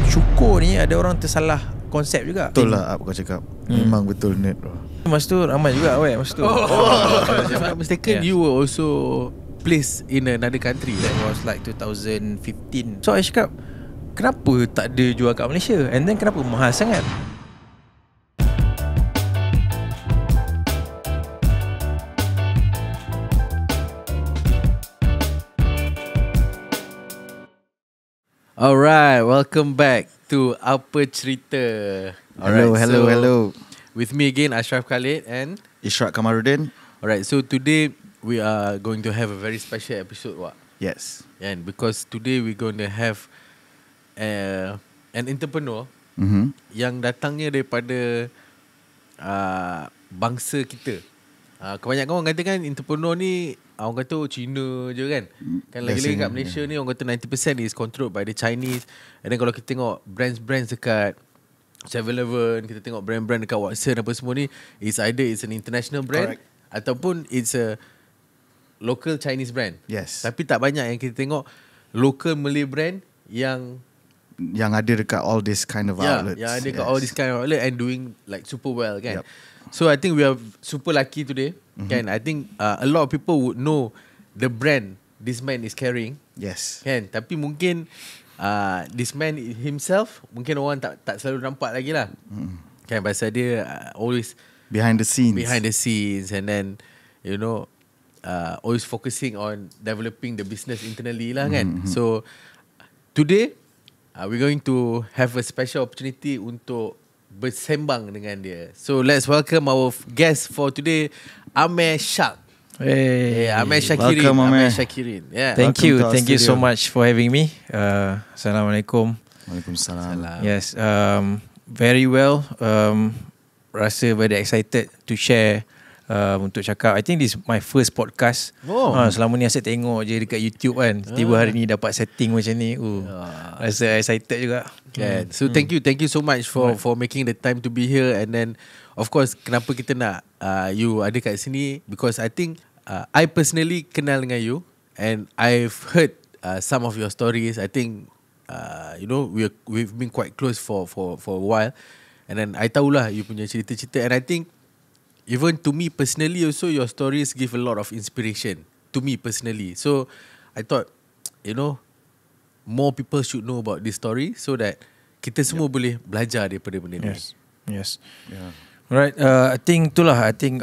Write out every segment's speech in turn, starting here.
Syukur ni ada orang tersalah konsep juga. Betul lah apa kau cakap. Memang betul net bro. Masa tu ramai juga masa tu. If I'm not mistaken, you were also placed in another country. That was like 2015. So I cakap, kenapa tak ada jual kat Malaysia? And then kenapa mahal sangat? Alright, welcome back to Apa Cerita. Hello. With me again, Ashraf Khalid and Ishraq Kamaruddin. alright, so today we are going to have a very special episode, Yes. and because today we're going to have an entrepreneur yang datangnya daripada bangsa kita. Kebanyakan orang kata kan entrepreneur ni orang kata Cina je kan. Kan lagi-lagi kat Malaysia ni orang kata 90% is controlled by the Chinese. And then kalau kita tengok brands dekat 7-Eleven, kita tengok brand-brand dekat Watson apa semua ni, it's either it's an international brand. Correct. Ataupun it's a local Chinese brand. Yes. Tapi tak banyak yang kita tengok local Malay brand yang ada dekat all this kind of outlets. yang ada kat all this kind of outlet and doing like super well kan. Yep. So I think we are super lucky today. Kan, I think a lot of people would know the brand this man is carrying. Yes. Kan, tapi mungkin this man himself mungkin orang tak selalu nampak lagi lah. Kan, pasal dia always Behind the scenes and then you know always focusing on developing the business internally lah kan. So today we're going to have a special opportunity untuk bersembang dengan dia. So let's welcome our guest for today, Amir Syak. Hey, Amir Syakirin. Welcome, Amir. Syakirin. Yeah. Thank Welcome you so studio. much for having me. Assalamualaikum. Waalaikumsalam. Yes, very well. Rasa very excited to share. Untuk cakap, I think this is my first podcast. Selama ni asyik tengok je dekat YouTube kan. Tiba hari ni dapat setting macam ni. Rasa excited juga. Yeah. So thank you so much for making the time to be here. And then of course kenapa kita nak you ada kat sini, because I think I personally kenal dengan you and I've heard some of your stories. I think you know we've been quite close for a while, and then I tahulah you punya cerita-cerita, and I think even to me personally also your stories give a lot of inspiration to me personally. So I thought, you know, more people should know about this story so that kita semua boleh belajar daripada benda ni. Yes. Yeah. Right, I think itulah. I think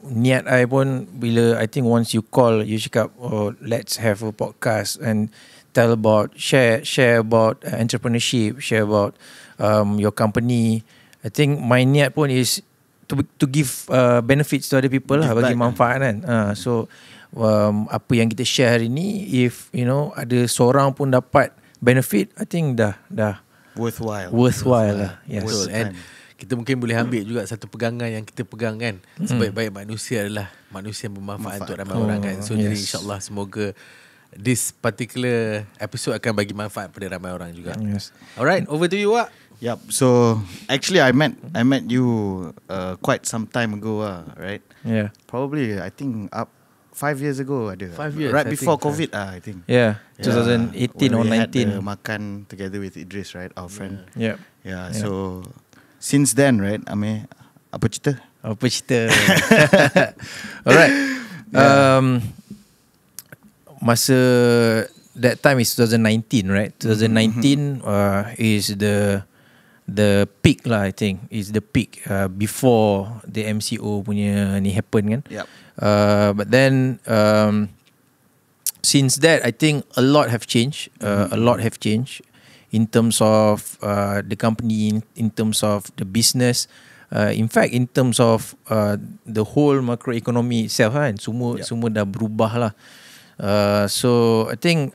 niat I pun bila I think once you call, you cakap, oh, let's have a podcast and tell about share about entrepreneurship, share about your company. I think my niat pun is to give benefits to other people lah, bagi manfaat kan. So apa yang kita share hari ni, if you know ada seorang pun dapat benefit, I think dah worthwhile lah. Yes. Betul. And kita mungkin boleh ambil juga satu pegangan yang kita pegang kan, sebaik-baik manusia adalah manusia yang bermanfaat untuk ramai orang kan. So jadi insyaAllah semoga this particular episode akan bagi manfaat pada ramai orang juga. Yes. Alright, over to you Wak. Yep. So actually I met you quite some time ago, right? Yeah. Probably I think 5 years ago ada. 5 years, right I before think. COVID I think. Yeah. 2018 or when we had 19. the makan together with Idris, right? Our friend. Yeah. Yeah. So since then, right, Amir, apa cerita? Apa cerita? Alright. Masa that time is 2019, right? 2019 is the peak lah. I think is the peak before the MCO punya ni happen kan. Yep. But then since that, I think a lot have changed. A lot have changed in terms of the company, in terms of the business. In fact, in terms of the whole macroeconomy itself kan, semua dah berubah lah. So I think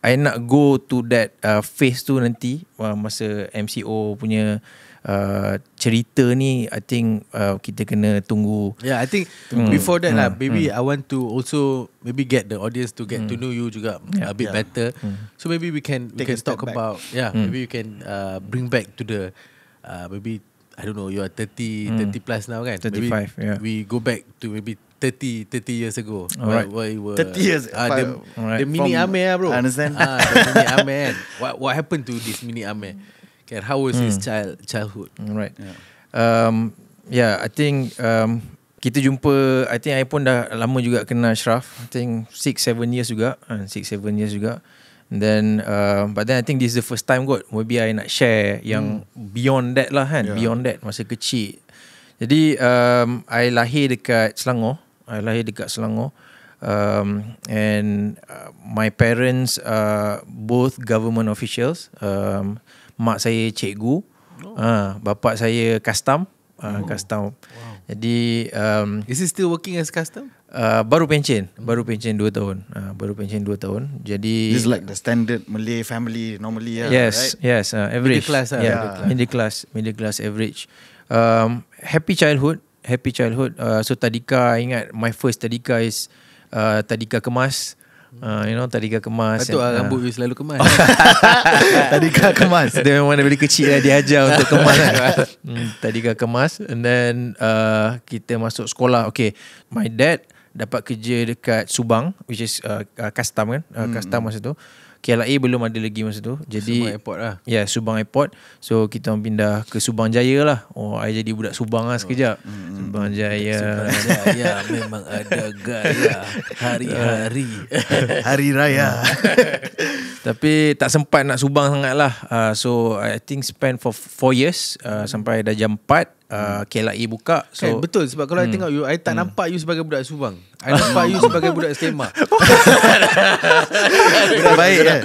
I nak go to that phase tu nanti, masa MCO punya cerita ni. I think kita kena tunggu. Yeah, I think before that lah, maybe I want to also maybe get the audience to get to know you juga a bit better. So maybe we can talk about maybe you can bring back to the maybe I don't know, you are 30 plus now kan? 35, maybe yeah. we go back to maybe 30 years ago. Alright. Where you were 30 years. the mini From- Amir bro. I understand. The mini Amir kan. What happened to this mini Amir? Kan, how was his childhood? Right. Yeah. I think kita jumpa, I think I pun dah lama juga kenal Ashraf. I think 6-7 years juga. 6-7 years juga. And then but then I think this is the first time kot maybe I nak share yang beyond that lah kan. Yeah. Beyond that, masa kecil. Jadi I lahir dekat Selangor. And my parents are both government officials. Mak saya cikgu, bapa saya custom. Custom. Wow. Jadi Is he still working as custom? baru pencen 2 tahun. Baru pencen 2 tahun. Jadi This is like the standard Malay family normally, yes, right? yes, average. Middle class lah. Yeah, middle class average. Happy childhood. So tadika, ingat my first tadika is tadika kemas. Tadika kemas. Patut lah rambut you selalu kemas. Tadika kemas. Dia memang daripada kecil lah diajar untuk kemas kan. Tadika kemas. And then kita masuk sekolah. Okay, my dad dapat kerja dekat Subang, which is custom kan. Custom masa tu. KLIA belum ada lagi masa tu. Jadi Subang Airport lah. Ya, Subang Airport. So kita orang pindah ke Subang Jaya lah. I jadi budak Subang lah sekejap. Subang Jaya. Ya, memang ada gaya hari-hari. Hari raya. Tapi tak sempat nak Subang sangat lah. So I think spend for 4 years sampai dah jam 4 KLIA buka. So So betul, sebab kalau I tengok you, I tak nampak you sebagai budak Subang. I nampak you sebagai budak Stema. Budak baik kan?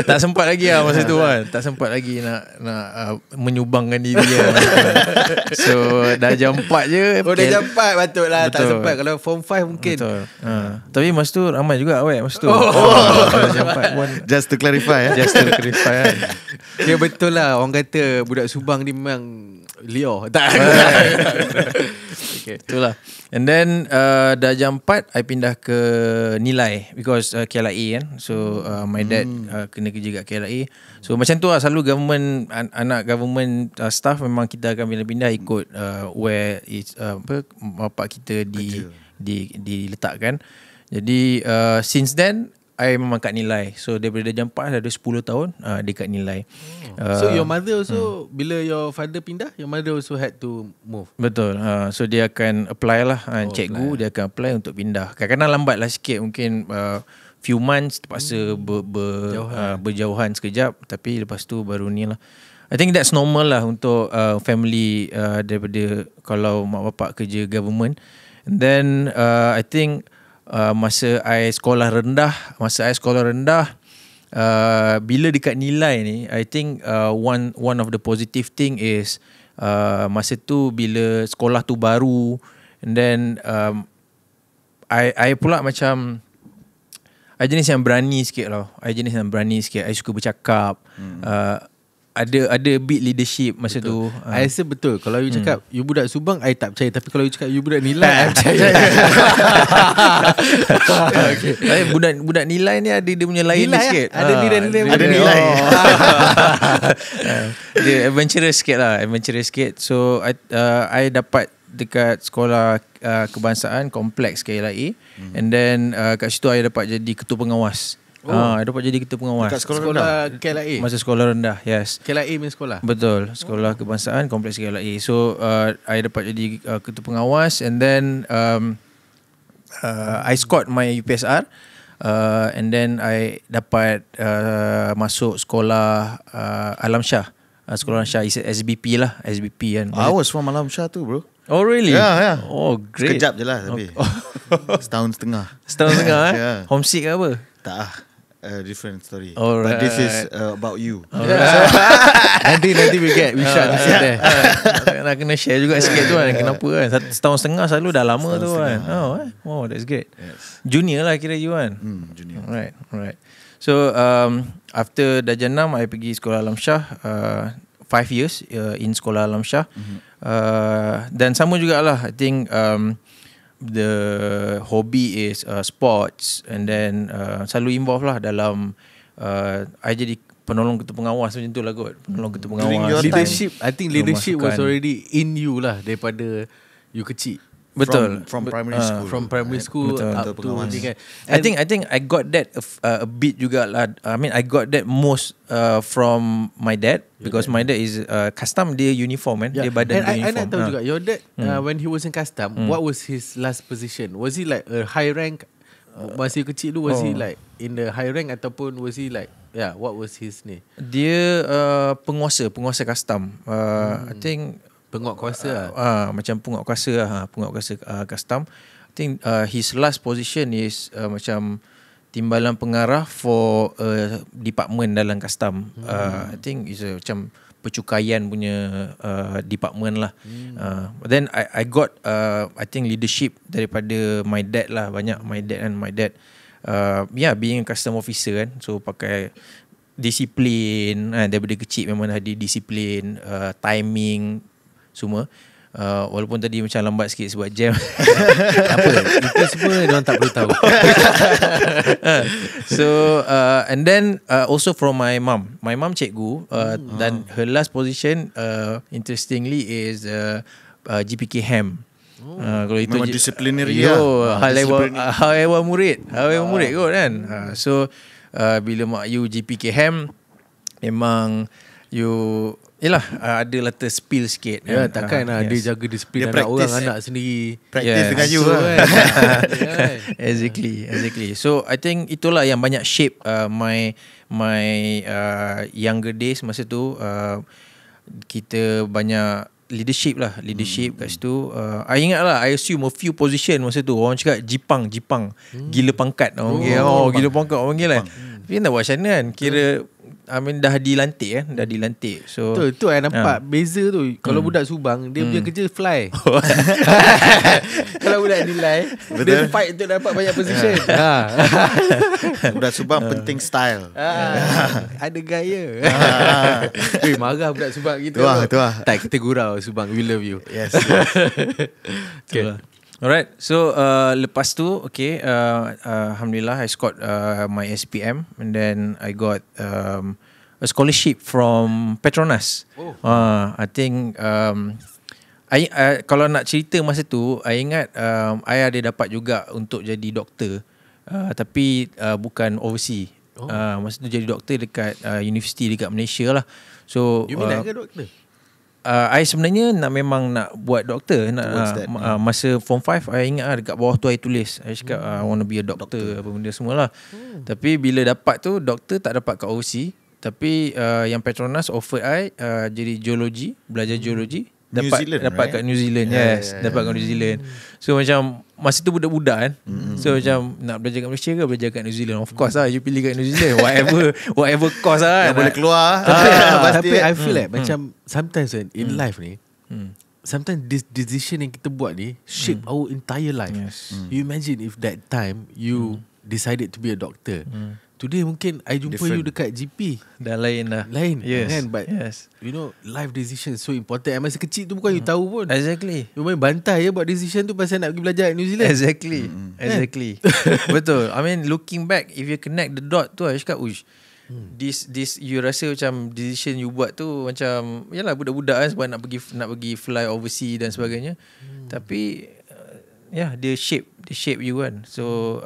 tak sempat lagi lah masa tu kan. Tak sempat lagi nak menyumbangkan diri lah. So dah jam 4 je. Oh, dah jam 4 patut lah. Tak Betul. sempat. Kalau form 5 mungkin. Betul. Tapi masa tu ramai juga awet masa tu. Jam 4 pun. Just to clarify, Just to clarify kan. Ya betul lah. Orang kata budak Subang ni memang liar. Tak. Okay, itulah. And then dah jam 4 I pindah ke Nilai because KLIA kan. So my dad kena kerja kat KLIA. So macam tu lah, selalu government anak government staff memang kita akan pindah-pindah ikut where is bapak kita diletakkan. Jadi since then I memang kat Nilai. So daripada jam 4 dah ada 10 tahun dekat Nilai. So your mother also, bila your father pindah, your mother also had to move. Betul. So dia akan apply lah. Cikgu apply. dia akan apply untuk pindah. Kadang-kadang lambat lah sikit. Mungkin few months terpaksa berjauhan sekejap. Tapi lepas tu baru ni lah. I think that's normal lah untuk family daripada kalau mak bapak kerja government. And then I think masa I sekolah rendah, bila dekat Nilai ni, I think one of the positive thing is masa tu bila sekolah tu baru, and then I pula macam I jenis yang berani sikit lah. I suka bercakap. Ada bit leadership masa Betul. tu. I rasa betul. Kalau you cakap you budak Subang, I tak percaya. Tapi kalau you cakap you budak Nilai, I percaya. Okay. Budak Nilai ni ada dia punya lain Nilai sikit. Ada nilai-nilai. Ada nilai. Dia adventurous sikit. So I dapat dekat sekolah kebangsaan kompleks KLIA. And then kat situ I dapat jadi ketua pengawas. I dapat jadi ketua pengawas. Dekat Sekolah KLIA. Masa sekolah rendah, yes. KLIA punya sekolah. Betul, sekolah kebangsaan kompleks KLIA. So I dapat jadi ketua pengawas, and then I scored my UPSR, and then I dapat masuk sekolah Alam Shah. Sekolah Alam Shah is SBP lah, SBP kan. I was from Alam Shah too, bro. Oh really? Yeah. Oh great. Sekejap je lah tapi. Setahun setengah. Setahun tengah Yeah. Homesick ke apa? Tak ah. Different story. Alright. But this is about you. Nanti we shot there. Nak kena share juga sikit tu kan. Kenapa kan setahun setengah selalu dah lama tu kan. Oh that's great. Yes. Junior lah kira you kan. Junior. Alright. So after darjah 6 I pergi sekolah Alam Shah 5 years in sekolah Alam Shah. Dan sama jugalah I think the hobby is sports, and then selalu involved lah dalam I jadi penolong ketua pengawas macam tu lah kot. Penolong ketua During pengawas. your Leadership, I think leadership was Masukan. already in you lah daripada you kecil. Betul. From primary school. From primary school Betul. up to Pengawas. ni kan. I think I got that a bit juga lah. I mean I got that most from my dad because my dad is custom, dia uniform kan. Dia badan And dia I uniform. nak tahu juga your dad when he was in custom, what was his last position? Was he like a high rank? Masa kecil tu was he like in the high rank ataupun was he like what was his ni? Dia penguasa custom. I think Penguat kuasa lah. macam penguat kuasa lah, penguat kuasa custom. I think his last position is macam timbalan pengarah for department dalam custom. I think is macam percukaian punya department lah. But then I got I think leadership daripada my dad lah, banyak my dad being a custom officer kan, so pakai disiplin daripada kecil memang ada disiplin, timing semua. Walaupun tadi macam lambat sikit sebab jam. Apa? Itu semua diorang tak perlu tahu. So and then also from my mum cikgu, dan her last position interestingly is GPK Ham. Kalau itu Memang disciplinary lah. hal ehwal murid kot kan. So bila mak you GPK Ham, memang you yelah adalah terspill sikit. Takkan lah dia jaga disiplin Dia anak orang, practice, anak sendiri. Practice dengan you lah. Exactly. So I think itulah yang banyak shape my younger days. Masa tu kita banyak leadership kat situ. I ingat lah, I assume a few position masa tu. Orang cakap Jipang gila pangkat orang panggil. Gila pangkat orang panggil kan. Tapi nak buat macam mana kan, kira I mean dah dilantik kan, so Tu I nampak beza tu. Kalau budak Subang dia punya kerja fly. Kalau budak nilai dia fight untuk dapat banyak position. Budak Subang penting style. Ada gaya. Marah budak Subang gitu. Tu lah. Tak, kita gurau Subang, we love you. Yes. Okay. Alright, so lepas tu alhamdulillah I scored my SPM, and then I got a scholarship from Petronas. I think I kalau nak cerita masa tu, I ingat I ada dapat juga untuk jadi doktor, tapi bukan overseas. Masa tu jadi doktor dekat universiti dekat Malaysia lah. So You minat ke doktor? I sebenarnya memang nak buat doktor. Masa form 5 I ingat dekat bawah tu I tulis, I cakap I want to be a doctor, apa benda semua lah. Tapi bila dapat tu, doktor tak dapat kat OC. Tapi yang Petronas offer I jadi geologi, belajar geologi. Dapat kat New Zealand. Dapat kat New Zealand. So macam masa tu budak-budak kan. So macam nak belajar kat Malaysia ke belajar kat New Zealand? Of course lah, you pilih kat New Zealand. Whatever course lah kan. Boleh keluar. Tapi I feel like macam sometimes in life ni, sometimes this decision yang kita buat ni shape our entire life. You imagine if that time you decided to be a doctor. Today mungkin I jumpa you dekat GP. Dah lain lah. Yes. Kan? But you know, life decision is so important. Masa kecil tu bukan you tahu pun. Exactly. You main bantai je buat decision tu pasal nak pergi belajar kat New Zealand. Exactly. Betul. I mean looking back, if you connect the dot tu, I cakap this you rasa macam decision you buat tu macam yalah budak-budak kan, sebab nak pergi fly overseas dan sebagainya. Tapi dia shape you kan. So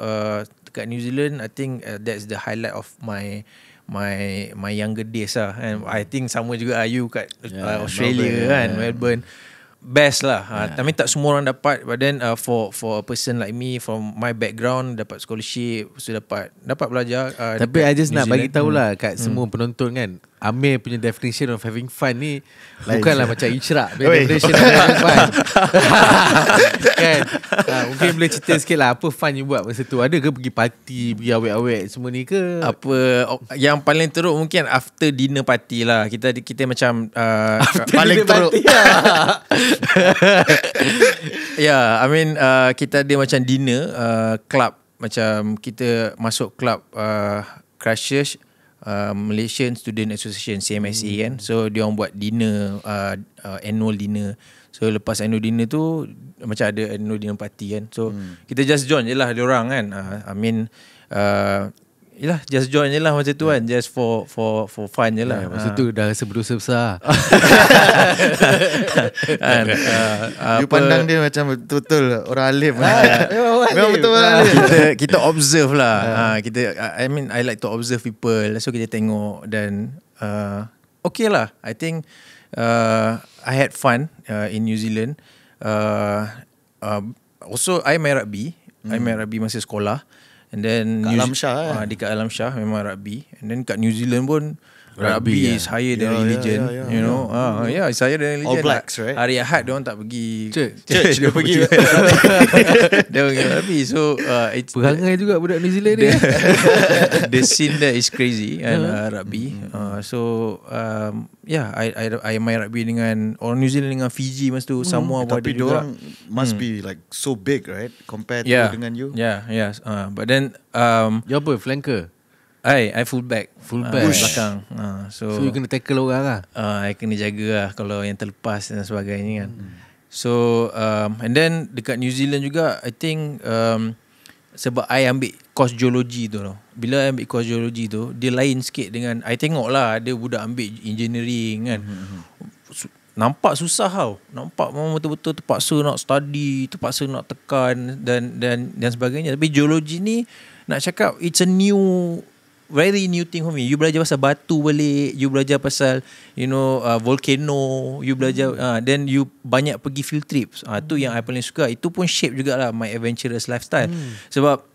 dekat New Zealand, I think that's the highlight of my younger days lah. And I think sama juga you kat Australia kan, Melbourne. Best lah. Tapi tak semua orang dapat. But then for a person like me, from my background, dapat scholarship, so dapat belajar. Tapi I just nak bagi tahulah kat semua penonton kan, Amir punya definition of having fun ni bukanlah macam Ishraq punya definition of having fun. Kan? Mungkin boleh cerita sikit lah, apa fun you buat masa tu? Ada ke pergi party, pergi awet-awet semua ni ke? Apa yang paling teruk mungkin after dinner party lah. Kita macam paling teruk. I mean kita ada macam dinner club, macam kita masuk club Crushes Malaysian Student Association, CMSA kan. So dia orang buat dinner, annual dinner. So lepas annual dinner tu macam ada annual dinner party kan. So kita just join je lah dia orang kan. I mean Yalah, just join je lah macam tu kan. Just for fun je lah. Masa tu dah rasa berdosa besar. Kan, You pandang dia macam betul-betul orang alim. Memang betul orang alim. kita observe lah. I mean I like to observe people. So kita tengok dan okay lah. I think I had fun in New Zealand. Also I main rugby. I main rugby masa sekolah. And then Kat Alam Shah dekat Alam Shah memang rugby. And then kat New Zealand pun rugby is higher than religion. You know, it's higher than religion. All Blacks, right? Hari Ahad dia orang tak pergi Church dia pergi dia pergi rugby. So it's Perangai juga budak New Zealand ni. the scene there is crazy and rugby. I main rugby dengan orang New Zealand dengan Fiji masa tu. Samoa pun ada Tapi juga. diorang must be like so big, right? Compared to dengan you. But then You apa? Flanker? I full back belakang. So you kena tackle orang lah. I kena jaga lah kalau yang terlepas dan sebagainya kan. So and then dekat New Zealand juga I think sebab I ambil course geology tu tau. Bila I ambil course geology tu, dia lain sikit dengan I tengok lah ada budak ambil engineering kan. Nampak susah tau. Nampak memang betul-betul terpaksa nak study, terpaksa nak tekan dan sebagainya. Tapi geology ni nak cakap it's a very new thing for me. You belajar pasal batu balik, you belajar pasal volcano, you belajar then you banyak pergi field trips. Tu yang I paling suka. Itu pun shape jugalah my adventurous lifestyle. Sebab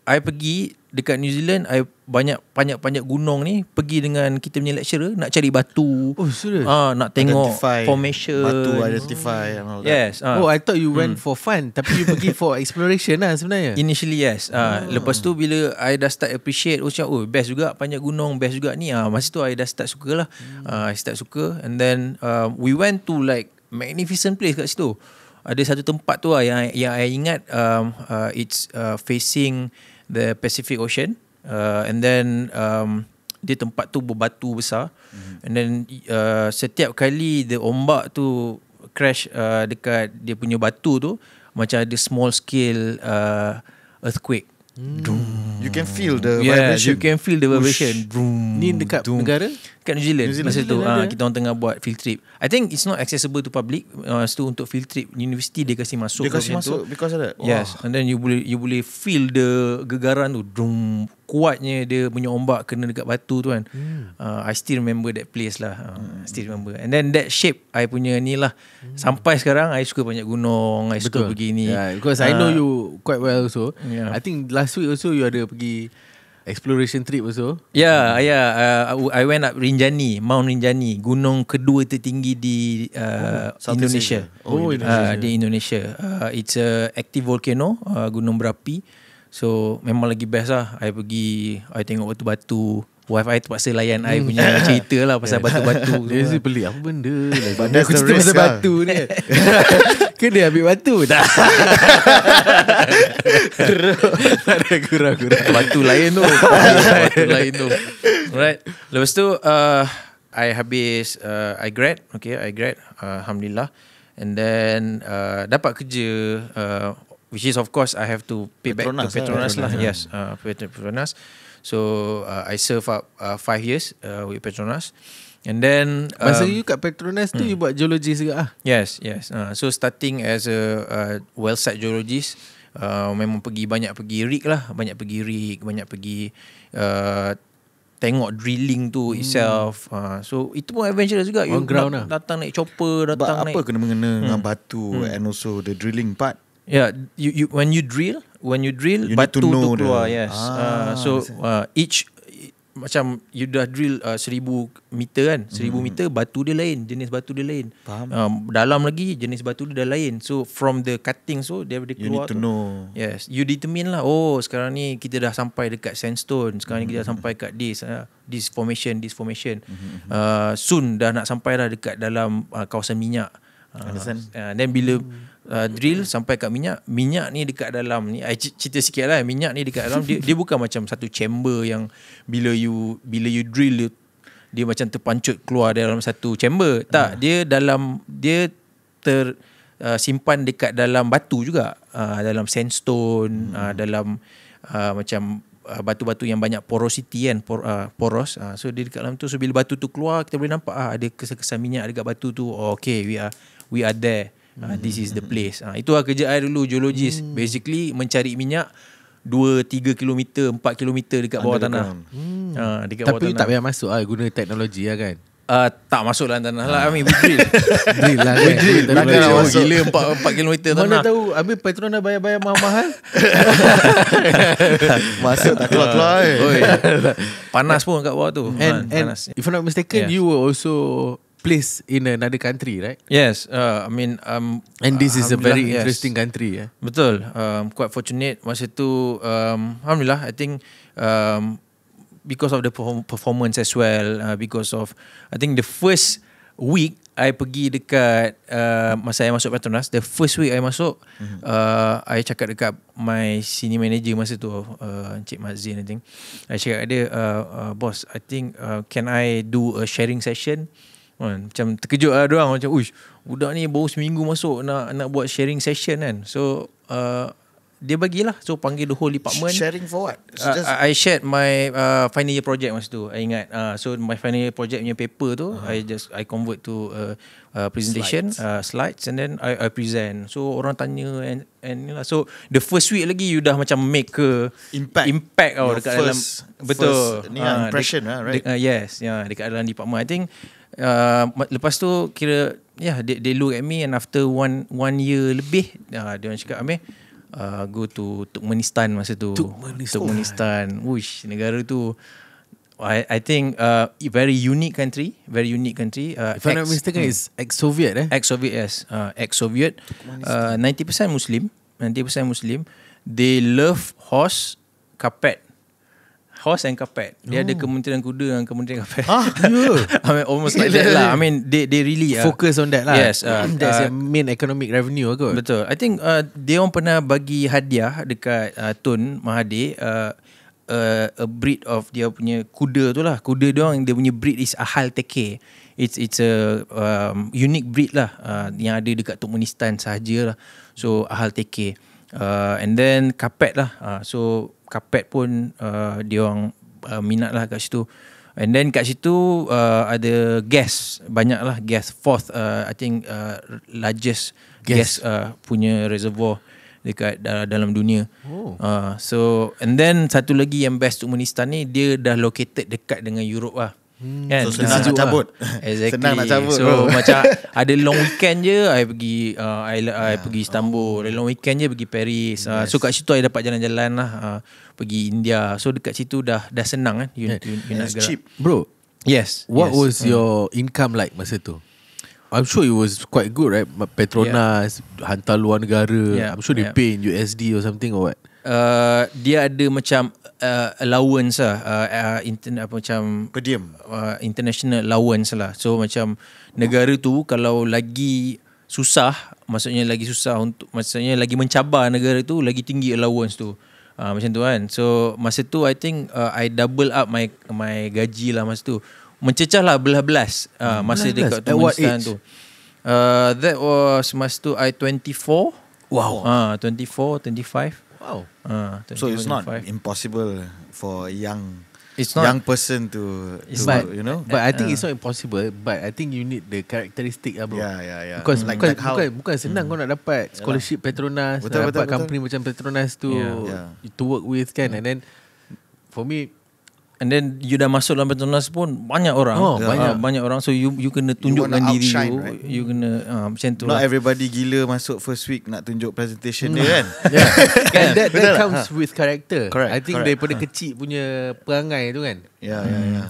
I pergi dekat New Zealand, I banyak panjat gunung ni pergi dengan kita punya lecturer nak cari batu. Oh, serious? Nak tengok Identify formation. Batu identify and all that. Yes. I thought you went for fun, tapi you pergi for exploration lah sebenarnya. Initially yes. Lepas tu bila I dah start appreciate, best juga panjat gunung, best juga ni. Masa tu I dah start suka lah. I start suka and then we went to like magnificent place kat situ. Ada satu tempat tu yang I ingat it's facing the Pacific Ocean. And then dia tempat tu berbatu besar. And then setiap kali the ombak tu crash dekat dia punya batu tu, macam ada small scale earthquake. You can feel the Yeah, vibration. you can feel the vibration. Ni dekat negara? Kat New Zealand. Masa tu ada. kita orang tengah buat field trip. I think it's not accessible to public. Itu untuk field trip university dia kasih masuk. Dia kasih macam tu. masuk because of that. Yes. And then you boleh feel the gegaran tu. Kuatnya dia punya ombak kena dekat batu tu kan. I still remember that place lah. Still remember. And then that shape I punya ni lah. Sampai sekarang I suka banyak gunung. I suka pergi ni. Yeah, because I know you quite well also. Yeah. I think last week also you ada pergi exploration trip also. I went up Mount Rinjani, gunung kedua tertinggi di Indonesia. Indonesia. Di Indonesia. It's a active volcano, gunung berapi. So memang lagi best lah. I pergi, I tengok batu-batu. Wife I terpaksa layan I punya cerita lah pasal batu-batu. Dia mesti pelik apa benda lah. But that's Aku the cerita risk pasal lah. batu ni. Ke dia ambil batu? Tak. Ada kurang-kurang. Batu lain tu. Batu lain tu. Alright. Lepas tu I habis I grad. Okay, I grad. Alhamdulillah. And then dapat kerja which is of course I have to pay back to Petronas lah. Yes, Petronas. So I serve up 5 years with Petronas. And then Masa you kat Petronas tu you buat geology juga ah? Yes. So starting as a well site geologist, memang banyak pergi rig, banyak pergi tengok drilling tu itself. So itu pun adventurous juga. On ground lah. Datang naik chopper, datang naik. Apa kena mengena dengan batu and also the drilling part? Yeah, you when you drill You batu need to know tu keluar. the- Yes. So each macam you dah drill 1000 meter kan, 1000 meter batu dia lain, jenis batu dia lain. Faham. Dalam lagi jenis batu dia dah lain. So from the cutting dia You keluar need to know. Yes, you determine lah. Sekarang ni kita dah sampai dekat sandstone. Sekarang ni kita dah sampai kat this formation. Soon dah nak sampai dah dekat dalam kawasan minyak. Understand. Then bila drill sampai kat minyak ni dekat dalam ni, I cerita sikit lah. Minyak ni dekat dalam dia bukan macam satu chamber yang bila you drill dia macam terpancut keluar dalam satu chamber. Tak, dia simpan dekat dalam batu juga, dalam sandstone, dalam macam batu-batu yang banyak porosity kan, poros. So dia dekat dalam tu, so bila batu tu keluar kita boleh nampak ada kesan-kesan minyak dekat batu tu. Okay, we are there. This is the place. Itu lah kerja I dulu, geologis. Basically mencari minyak 2-3 kilometer, 4 kilometer dekat bawah tanah. Dekat bawah Tapi tanah. tak payah masuk guna teknologi lah kan. Tak masuk dalam tanah lah. I mean we drill. Drill lah kan. Takkan nak masuk. Gila 4 kilometer tanah. Mana tahu Amir Petronas bayar-bayar mahal-mahal. Masuk tak keluar-keluar. Panas pun kat bawah tu. And Panas. if I'm not mistaken, you were also placed in another country, right? Yes, I mean And this is a very Alhamdulillah, interesting country. Betul. Quite fortunate masa tu. Alhamdulillah, I think because of the performance as well, because of I think the first week I pergi dekat masa I masuk Petronas, the first week I masuk, I cakap dekat my senior manager masa tu, Encik Mazin, I think. I cakap dia, boss, I think can I do a sharing session? Macam terkejut lah diorang, macam uish, budak ni baru seminggu masuk nak buat sharing session kan. So dia bagilah, so panggil the whole department. Sharing for what? I shared my final year project masa tu, I ingat. So my final year project punya paper tu, I convert to presentation, slides, and then I present. So orang tanya and so the first week lagi you dah macam make a impact dekat dalam, betul. Ni impression right? Yes, dekat dalam department. I think lepas tu kira they look at me, and after one year lebih dia orang cakap, Amir, go to Turkmenistan masa tu. Turkmenistan. Wush, negara tu I think very unique country. If I'm not mistaken, it's ex-Soviet. Ex-Soviet, yes. Ex-Soviet. 90% Muslim. They love horse, carpet. Horse and carpet. Dia ada kementerian kuda dan kementerian carpet. I mean, almost like that lah. I mean, they really focus on that lah. Yes. That's the main economic revenue kot. Betul. I think dia orang pernah bagi hadiah dekat Tun Mahathir, a breed of dia punya kuda tu lah. Kuda dia orang, dia punya breed is Ahal Teke. It's a unique breed lah, yang ada dekat Turkmenistan sahaja lah. So Ahal Teke. And then carpet lah. So carpet pun dia orang minat lah kat situ. And then kat situ ada gas, banyak lah gas. Fourth I think largest gas punya reservoir dekat dalam dunia. So and then satu lagi yang best Turkmenistan ni, dia dah located dekat dengan Europe lah. Kan? So senang nak cabut. Exactly. Senang nak cabut. So macam ada long weekend je I pergi I pergi Istanbul. Ada long weekend je pergi Paris. So kat situ I dapat jalan-jalan lah, pergi India. So dekat situ dah senang kan. You nak gerak. Cheap. Bro, Yes. what was your income like masa tu? I'm sure it was quite good, right? Petronas, hantar luar negara. I'm sure they pay in USD or something or what? Dia ada macam allowance lah, macam per diem, international allowance lah. So macam negara tu kalau lagi susah, maksudnya lagi mencabar negara tu, lagi tinggi allowance tu. Macam tu kan. So masa tu I think I double up my gaji lah masa tu. Mencecah lah belas-belas masa dekat Turkmenistan tu. That was masa tu I 24. Wow. 24, 25. Wow. So it's not impossible for a young person to you know. But I think it's not impossible. But I think you need the characteristic lah, bro. Yeah. Because how bukan senang kau nak dapat scholarship Petronas, betul, dapat betul. company macam Petronas tu to work with kan. And then for me, and then you dah masuk dalam Petronas pun banyak orang. Banyak orang. So you kena tunjukkan diri outshine, you. right? You kena macam tu Not lah. everybody gila masuk first week nak tunjuk presentation dia kan. and that comes with character. Correct, I think correct. daripada kecil punya perangai tu kan. Ya.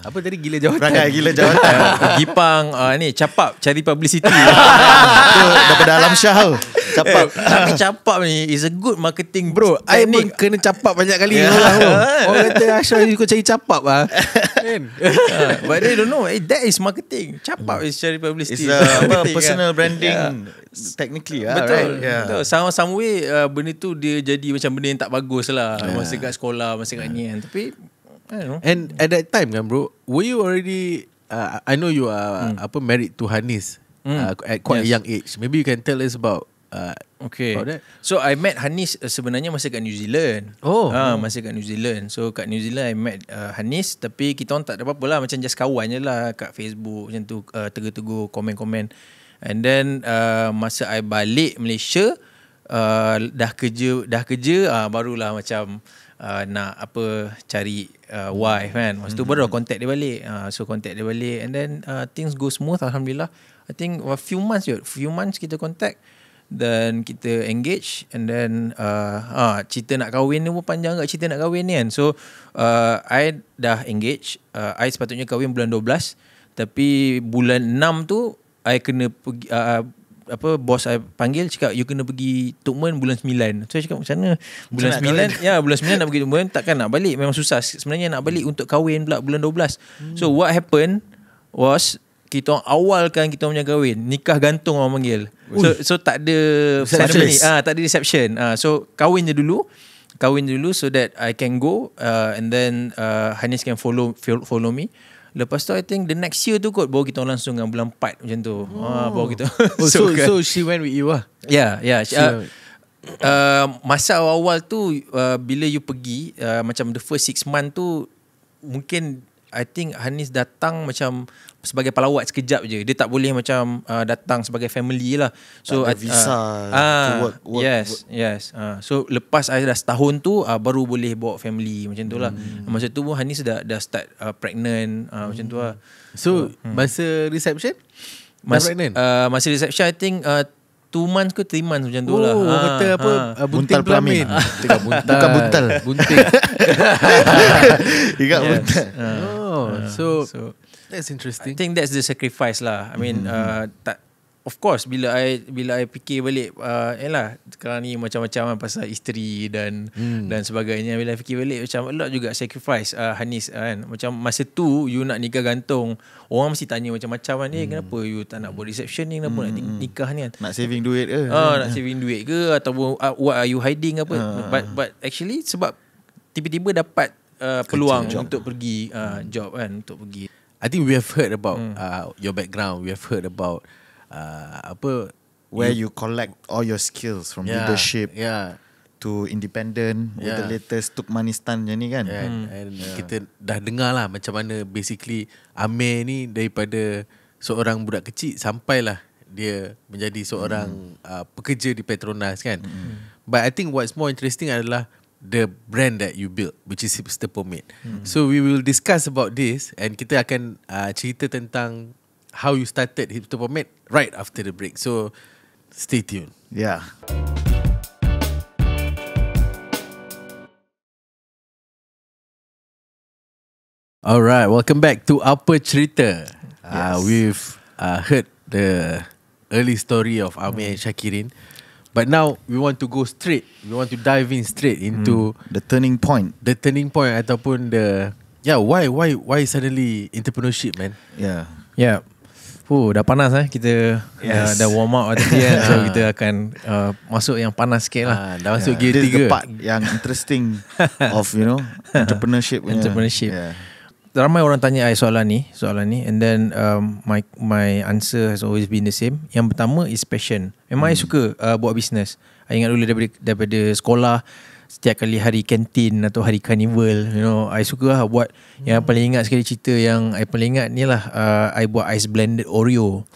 Apa tadi, gila jawatan? Perangai gila jawatan. Gipang ni capap cari publicity. Itu daripada Alam Syah tu. Capap. Tapi capap ni is a good marketing, Bro, I pun technique. kena capap banyak kali dengan orang tu. Orang kata Ashraf kau cari capap lah. Kan? But they don't know. That is marketing. Capap is cari publicity. It's personal branding technically lah. Betul. Right? Yeah. Betul. Some way benda tu dia jadi macam benda yang tak bagus lah. Masa kat sekolah, masa kat ni kan. Tapi I don't know. And at that time kan bro, were you already I know you are married to Hanis at quite a young age. Maybe you can tell us about Okay. about that? So I met Hanis sebenarnya masa kat New Zealand. Masa kat New Zealand. So kat New Zealand I met Hanis, tapi kita orang tak ada apa-apa lah, macam just kawan je lah kat Facebook macam tu, tegur-tegur, komen-komen. And then masa I balik Malaysia, dah kerja barulah macam nak cari wife kan. Masa tu baru contact dia balik. So contact dia balik, and then things go smooth, alhamdulillah. I think a few months kita contact, dan kita engage, and then cerita nak kahwin ni pun panjang kat cerita nak kahwin ni kan. So I dah engage. I sepatutnya kahwin bulan 12, tapi bulan 6 tu I kena pergi, bos I panggil, cakap you kena pergi Tukmen bulan 9. So I cakap macam mana bulan 9? Bulan 9 nak pergi Tukmen, takkan nak balik, memang susah sebenarnya nak balik untuk kahwin pula bulan 12. So what happened was, kita orang awalkan kita punya kahwin, nikah gantung orang panggil. So tak ada ceremony, tak ada reception. So kahwin je dulu so that I can go, and then Hanis can follow me. Lepas tu I think the next year tu kot baru kita langsung dengan bulan 4 macam tu. Baru kita. So she went with you lah. Yeah. Masa awal tu, bila you pergi, macam the first 6 months tu, mungkin I think Hanis datang macam sebagai pelawat sekejap je. Dia tak boleh macam datang sebagai family lah. So ada visa to work. Yes. So lepas I dah setahun tu, baru boleh bawa family macam tu lah. Masa tu pun Hanis dah start pregnant, macam tu lah. So masa reception pregnant? Masa reception I think 2 months ke 3 months macam tu lah. Kata apa? Bunting pelamin. Bukan buntal. Bunting. Ingat buntal. So that's interesting. I think that's the sacrifice lah. I mean, of course bila I fikir balik, yalah sekarang ni macam-macam pasal isteri dan sebagainya. Bila I fikir balik, macam a lot juga sacrifice Hanis kan. Macam masa tu you nak nikah gantung, orang mesti tanya macam-macam kan, kenapa you tak nak buat reception ni, kenapa nak nikah ni kan? Nak saving duit ke? Nak saving duit ke, ataupun what are you hiding apa? But actually sebab tiba-tiba dapat peluang untuk pergi job kan, untuk pergi. I think we have heard about your background. We have heard about where you collect all your skills from leadership to independent with the latest Turkmenistan je ni kan. And kita dah dengar lah macam mana basically Amir ni daripada seorang budak kecil sampailah dia menjadi seorang pekerja di Petronas kan. But I think what's more interesting adalah the brand that you built, which is Hipster Pomade. So we will discuss about this, and kita akan cerita tentang how you started Hipster Pomade right after the break. So stay tuned. Yeah. Alright, welcome back to Apa Cerita. We've heard the early story of Amir and Syakirin, but now we want to go straight. We want to dive in straight into the turning point. The turning point ataupun the why suddenly entrepreneurship, man? Yeah. Dah panas kita dah warm up tadi kan. So kita akan masuk yang panas sikit lah. Dah masuk gear 3. This is the part yang interesting of entrepreneurship. Ramai orang tanya I soalan ni, and then my answer has always been the same. Yang pertama is passion. Memang I suka buat business. I ingat dulu daripada sekolah, setiap kali hari kantin atau hari carnival, I suka lah buat. Yang paling ingat sekali cerita yang I paling ingat ni lah, I buat ice blended Oreo.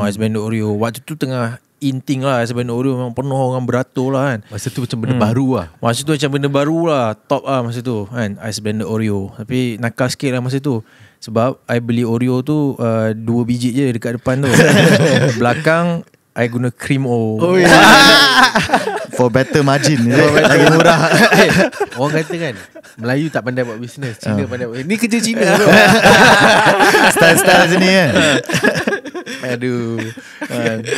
Ice blended Oreo. Waktu tu tengah inting lah, ice blended Oreo, memang penuh orang beratur lah kan. Masa tu macam benda baru lah. Masa tu macam benda baru lah, top lah masa tu kan, ice blended Oreo. Tapi nakal sikit lah masa tu, sebab I beli Oreo tu 2 biji je dekat depan tu. Belakang I guna cream O. For better margin. Lagi murah. Orang kata kan, Melayu tak pandai buat bisnes, Cina pandai buat. Ni kerja Cina. Style-style macam ni kan. Aduh.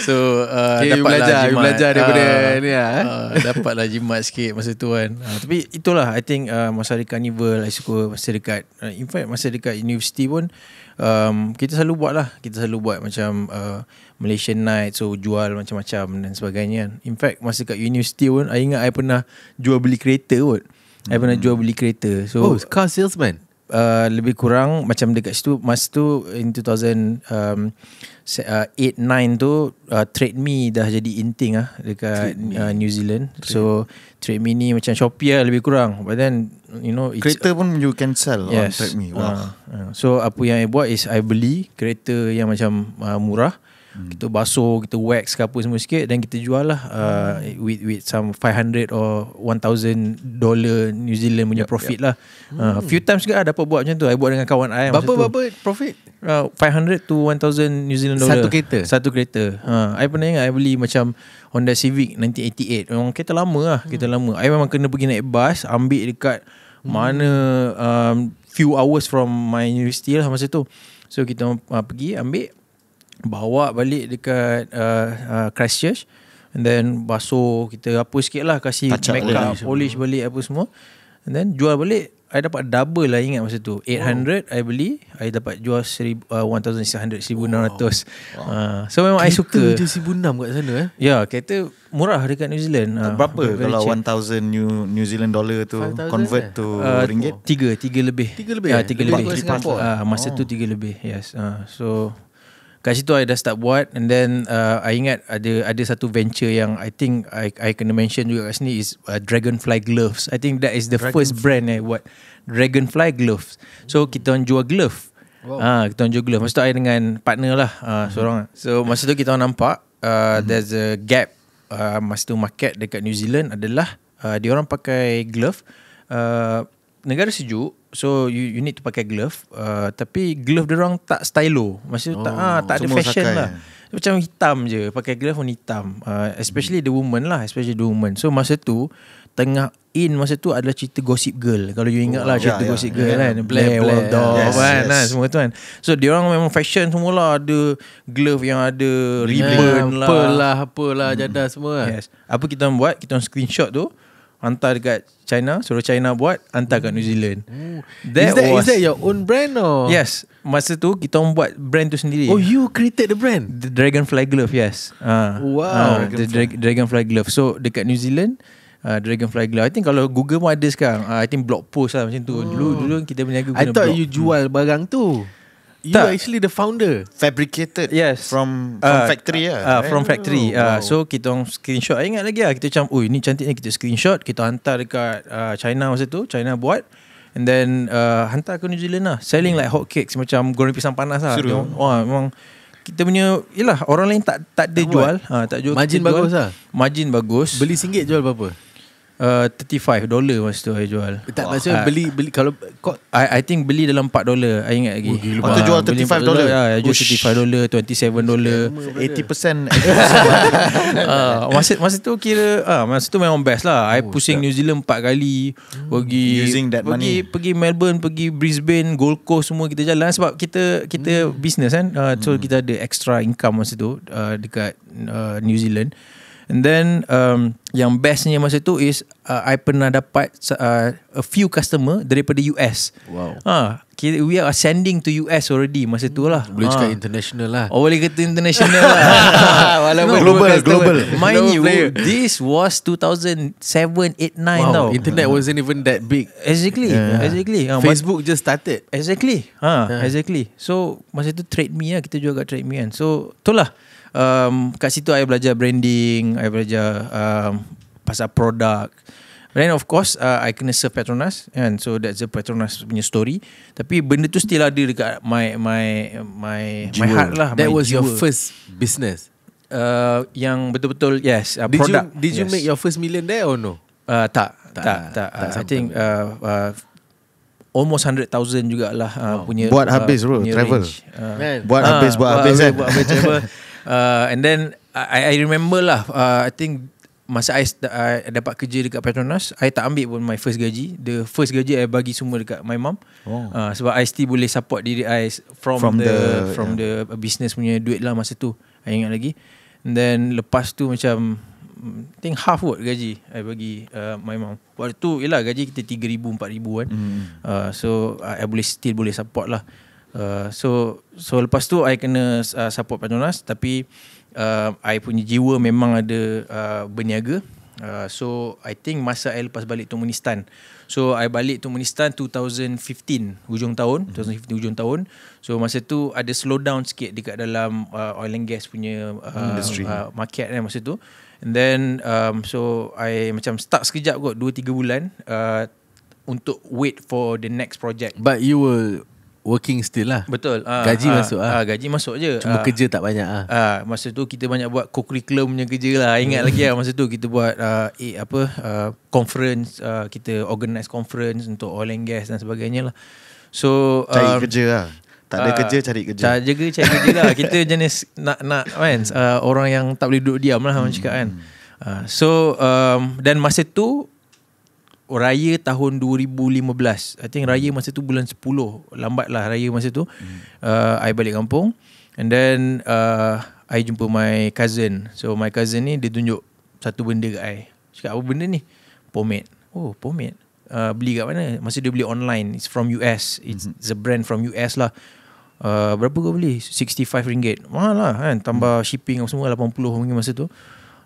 So you belajar daripada ni lah. Dapatlah jimat sikit masa tu kan. Tapi itulah, I think masa dekat carnival I suka. Masa dekat in fact masa dekat universiti pun kita selalu buat macam Malaysian night. So jual macam-macam dan sebagainya. In fact masa kat universiti pun I ingat I pernah jual beli kereta kot. I pernah jual beli kereta. So car salesman. lebih kurang macam dekat situ masa tu in 2008-9 tu Trade Me dah jadi inting dekat New Zealand. So Trade Me ni macam Shopee lebih kurang, but then you know kereta pun you can sell on Trade Me. Wow. So apa yang I buat is I beli kereta yang macam murah, kita basuh, kita wax ke apa semua sikit, dan kita jual lah with some $500 or $1,000 New Zealand punya profit lah. Few times juga dapat buat macam tu. I buat dengan kawan I. Berapa profit? $500 to $1,000 New Zealand dollar. Satu kereta. I pernah ingat I beli macam Honda Civic 1988. Memang kereta lama lah. Kereta lama. I memang kena pergi naik bus, ambil dekat mana few hours from my university lah masa tu. So kita pergi ambil, bawa balik dekat Christchurch, and then basuh, kita apa sikit lah, kasih make up, polish balik apa semua, and then jual balik. I dapat double lah, ingat masa tu 800 I beli, I dapat jual 1,600, 1,600. So memang I suka. Kereta je 1,600 kat sana Ya, kereta murah dekat New Zealand. Berapa kalau 1,000 New Zealand dollar tu 5,000 convert to ringgit? 3 lebih. 3 lebih? 3 lebih. Masa tu 3 lebih. Yes. So kat situ I dah start buat, and then I ingat ada satu venture yang I think I kena mention juga kat sini is Dragonfly Gloves. I think that is the first brand I buat, Dragonfly Gloves. So kita orang jual glove. Kita orang jual glove. Masa tu I dengan partner lah, seorang. So masa tu kita orang nampak there's a gap. Masa tu market dekat New Zealand adalah dia orang pakai glove. Negara sejuk, so you need to pakai glove, tapi glove diorang tak stylo. Maksudnya tak ada fashion lah. Macam hitam je, pakai glove pun hitam. Especially the woman lah, So masa tu tengah in masa tu adalah cerita Gossip Girl. Kalau you ingat lah cerita Gossip Girl kan, Blair Waldorf kan, semua tu kan. So diorang memang fashion semualah, ada glove yang ada ribbon lah, apalah jadah semua. Yes. Apa kita buat, kita screenshot tu, hantar dekat China, suruh China buat, hantar kat New Zealand. Is that your own brand or? Yes. Masa tu kita buat brand tu sendiri. Oh, you created the brand? The Dragonfly Glove, yes. Wow. The Dragonfly Glove. So dekat New Zealand, Dragonfly Glove. I think kalau Google pun ada sekarang. I think blog post lah macam tu. Dulu kita berniaga guna blog. I thought you jual barang tu. You are actually the founder. Fabricated from factory from factory. So kita screenshot. I ingat lagi lah, kita macam, ni cantik ni, kita screenshot, kita hantar dekat China masa tu. China buat, and then hantar ke New Zealand lah, selling like hotcakes, macam goreng pisang panas lah. Memang kita punya, yelah, orang lain tak ada jual, tak jual. Margin bagus lah. Margin bagus. Beli RM1 jual berapa? $35 masa tu I jual. Tak, maksudnya beli kalau I think beli dalam $4, I ingat lagi. Waktu jual $35? Ya, jual $35, $27, 80%. Masa tu kira masa tu memang best lah. I pusing New Zealand 4 kali, pergi Melbourne, pergi Brisbane, Gold Coast, semua kita jalan sebab kita business kan. So kita ada extra income masa tu dekat New Zealand. And then yang bestnya masa tu is I pernah dapat a few customer daripada US. Wow. We are sending to US already masa tu lah. Boleh cakap international lah. Boleh kata international lah. Global. Mind you, this was 2007, 8, 9 tau. Internet wasn't even that big. Exactly. Facebook just started. Exactly. So masa tu Trade Me lah, kita jual kat Trade Me kan. So itulah. Kat situ I belajar branding, I belajar pasal produk. But then of course I kena serve Petronas, and so that's the Petronas punya story. Tapi benda tu still ada dekat my heart lah. That was your first business? Yang betul-betul yes, product. Did you make your first million there or no? Tak. I think almost 100,000 jugalah punya. Buat habis bro, travel. Buat habis travel. And then I remember lah, I think masa I dapat kerja dekat Petronas, I tak ambil pun my first gaji. The first gaji I bagi semua dekat my mum. Sebab I still boleh support diri I from the business punya duit lah masa tu, I ingat lagi. And then lepas tu macam I think half kot gaji I bagi my mum. Waktu tu yelah gaji kita 3,000 4,000 kan. So I still boleh support lah. So lepas tu I kena support Petronas, tapi I punya jiwa memang ada berniaga. So I think masa I lepas balik Turkmenistan. So I balik Turkmenistan 2015 hujung tahun, 2015 hujung tahun. So masa tu ada slow down sikit dekat dalam oil and gas punya industry, market kan masa tu. And then so I macam stuck sekejap kot 2-3 bulan untuk wait for the next project. But you were working still lah. Betul. Gaji masuk lah. Gaji masuk je. Cuma kerja tak banyak lah. Masa tu kita banyak buat co-curriculum punya kerja lah. Ingat lagi lah masa tu kita buat conference, kita organize conference untuk oil and gas dan sebagainya lah. So cari kerja lah. Tak ada kerja, cari kerja. Cari kerja lah. Kita jenis nak kan, orang yang tak boleh duduk diam lah orang cakap kan. So dan masa tu Raya tahun 2015. I think Raya masa tu bulan 10. Lambat lah Raya masa tu. I balik kampung. And then I jumpa my cousin. So my cousin ni dia tunjuk satu benda kat I. Cakap apa benda ni? Pomade. Oh pomade. Beli kat mana? Masa dia beli online. It's from US. It's a brand from US lah. Berapa kau beli? RM65. Mahal lah kan. Tambah shipping semua 80 ringgit masa tu.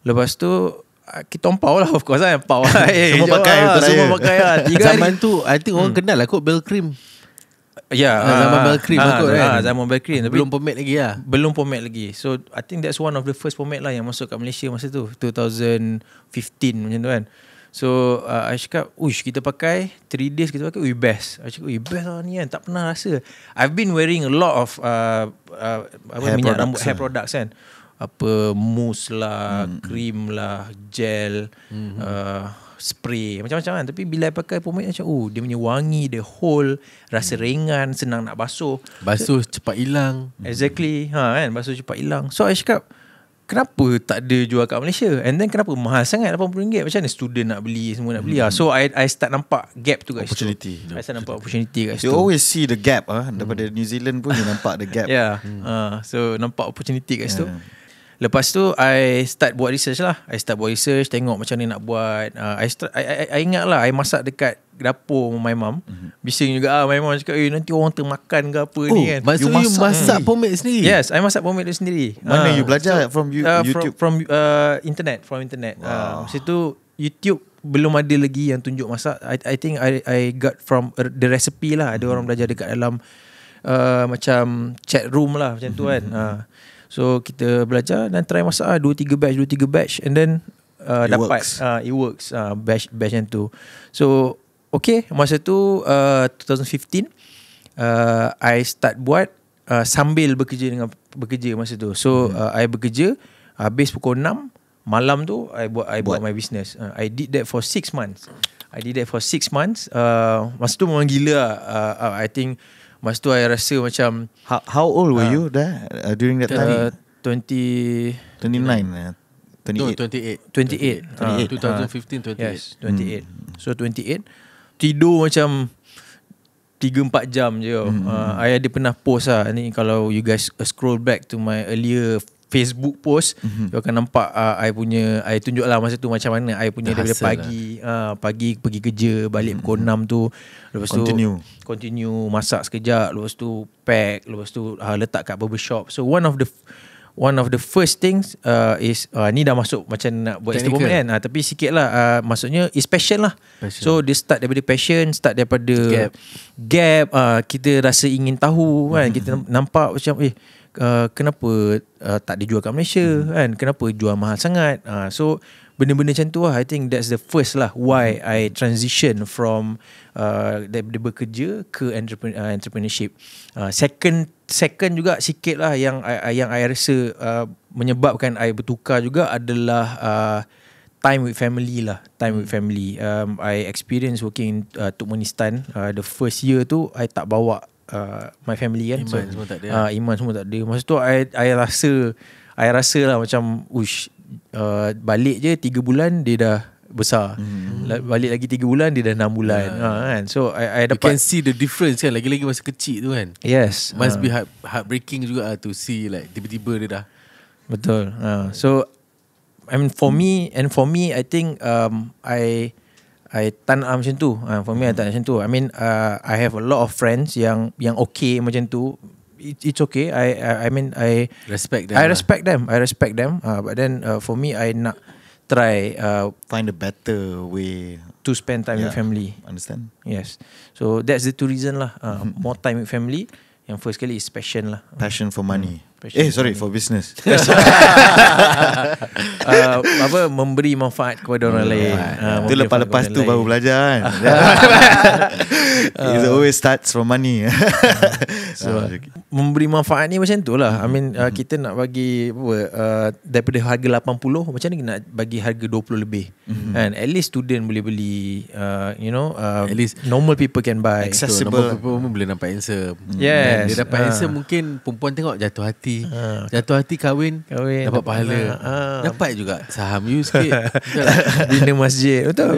Lepas tu kita ompau lah, of course lah, empau lah. Semua pakai semua pakai lah. Zaman tu I think orang kenal lah kot Bell Cream. Ya, zaman Bell Cream kot kan. Zaman Bell Cream. Belum pomade lagi lah. Belum pomade lagi. So I think that's one of the first pomade lah yang masuk kat Malaysia masa tu, 2015 macam tu kan. So I cakap, uish kita pakai 3 days kita pakai, best. I cakap, best lah ni kan, tak pernah rasa. I've been wearing a lot of minyak rambut, hair products kan. Apa mousse lah, krim lah, gel, spray, macam-macam kan. Tapi bila I pakai pomade macam dia punya wangi, dia hold, rasa ringan, senang nak basuh. Basuh cepat hilang. Exactly. Kan, basuh cepat hilang. So I cakap, kenapa tak ada jual kat Malaysia? And then kenapa mahal sangat RM80? Macam mana student nak beli, semua nak beli. So I start nampak gap tu kat opportunity. I start nampak opportunity kat situ. You always see the gap daripada New Zealand pun you nampak the gap. So nampak opportunity kat situ. Lepas tu I start buat research lah. Tengok macam mana nak buat. I ingat lah I masak dekat dapur my mum. Bising juga my mum cakap nanti orang termakan ke apa ni kan. Maksudnya you masak pomade sendiri? Yes, I masak pomade tu sendiri. Mana you belajar? From YouTube? From internet. Masa tu YouTube belum ada lagi yang tunjuk masak. I think I got from the recipe lah. Ada orang belajar dekat dalam macam chat room lah macam tu kan. So kita belajar dan try masak 2-3 batch and then dapat it works batch yang tu. So okay, masa tu 2015 I start buat sambil bekerja masa tu. So I bekerja habis pukul 6 malam tu I buat my business. I did that for 6 months. Masa tu memang gila lah. I think masa tu I rasa macam how old were you there during that time? 29. 28. 2015 28. Yes, 28. So 28 tidur macam 3-4 jam je. I ada pernah post lah ni, kalau you guys scroll back to my earlier Facebook post, you akan nampak I tunjuk lah masa tu macam mana I punya daripada pagi pergi kerja, balik pukul 6 tu, lepas continue masak sekejap, lepas tu pack, lepas tu letak kat barbershop. So one of the first things is ni dah masuk macam nak buat Hipster Pomade kan, tapi sikit lah maksudnya is passion lah. So dia start daripada passion, start daripada gap, kita rasa ingin tahu kan, kita nampak macam kenapa tak dijual kat Malaysia kan, kenapa jual mahal sangat. So benda-benda macam tu lah. I think that's the first lah why I transition from daripada bekerja ke entrepreneurship. Second juga sikit lah yang I rasa menyebabkan I bertukar juga adalah time with family lah. I experience working in Turkmenistan. The first year tu I tak bawa my family kan. Iman semua tak ada. Iman semua tak ada. Masa tu I rasa lah macam balik je 3 bulan dia dah besar. Balik lagi 3 bulan dia dah 6 bulan. Kan? So I dapat, you can see the difference kan, lagi-lagi masa kecil tu kan. Yes. Must be heartbreaking juga to see like tiba-tiba dia dah. Betul. So I mean for me I think I tak nak macam tu. For me I tak nak macam tu. I mean I have a lot of friends yang okay macam tu. It's okay. I mean I respect them. I respect them. But then for me I nak try find a better way to spend time with family. Understand? Yes. So that's the two reason lah. More time with family. Yang first kali is passion lah. Passion for money. For business. Memberi manfaat kepada orang lain. Itu lepas tu baru belajar kan. It always starts from money. So memberi manfaat ni macam tu lah. I mean kita nak bagi daripada harga 80, macam ni nak bagi harga 20 lebih. And at least student boleh beli, at least normal people can buy. Accessible. Normal people pun boleh nampak handsome. Yes. Dia dapat handsome, mungkin perempuan tengok jatuh hati. Jatuh hati kahwin dapat pahala. Dapat juga saham you sikit. Bina masjid. Betul.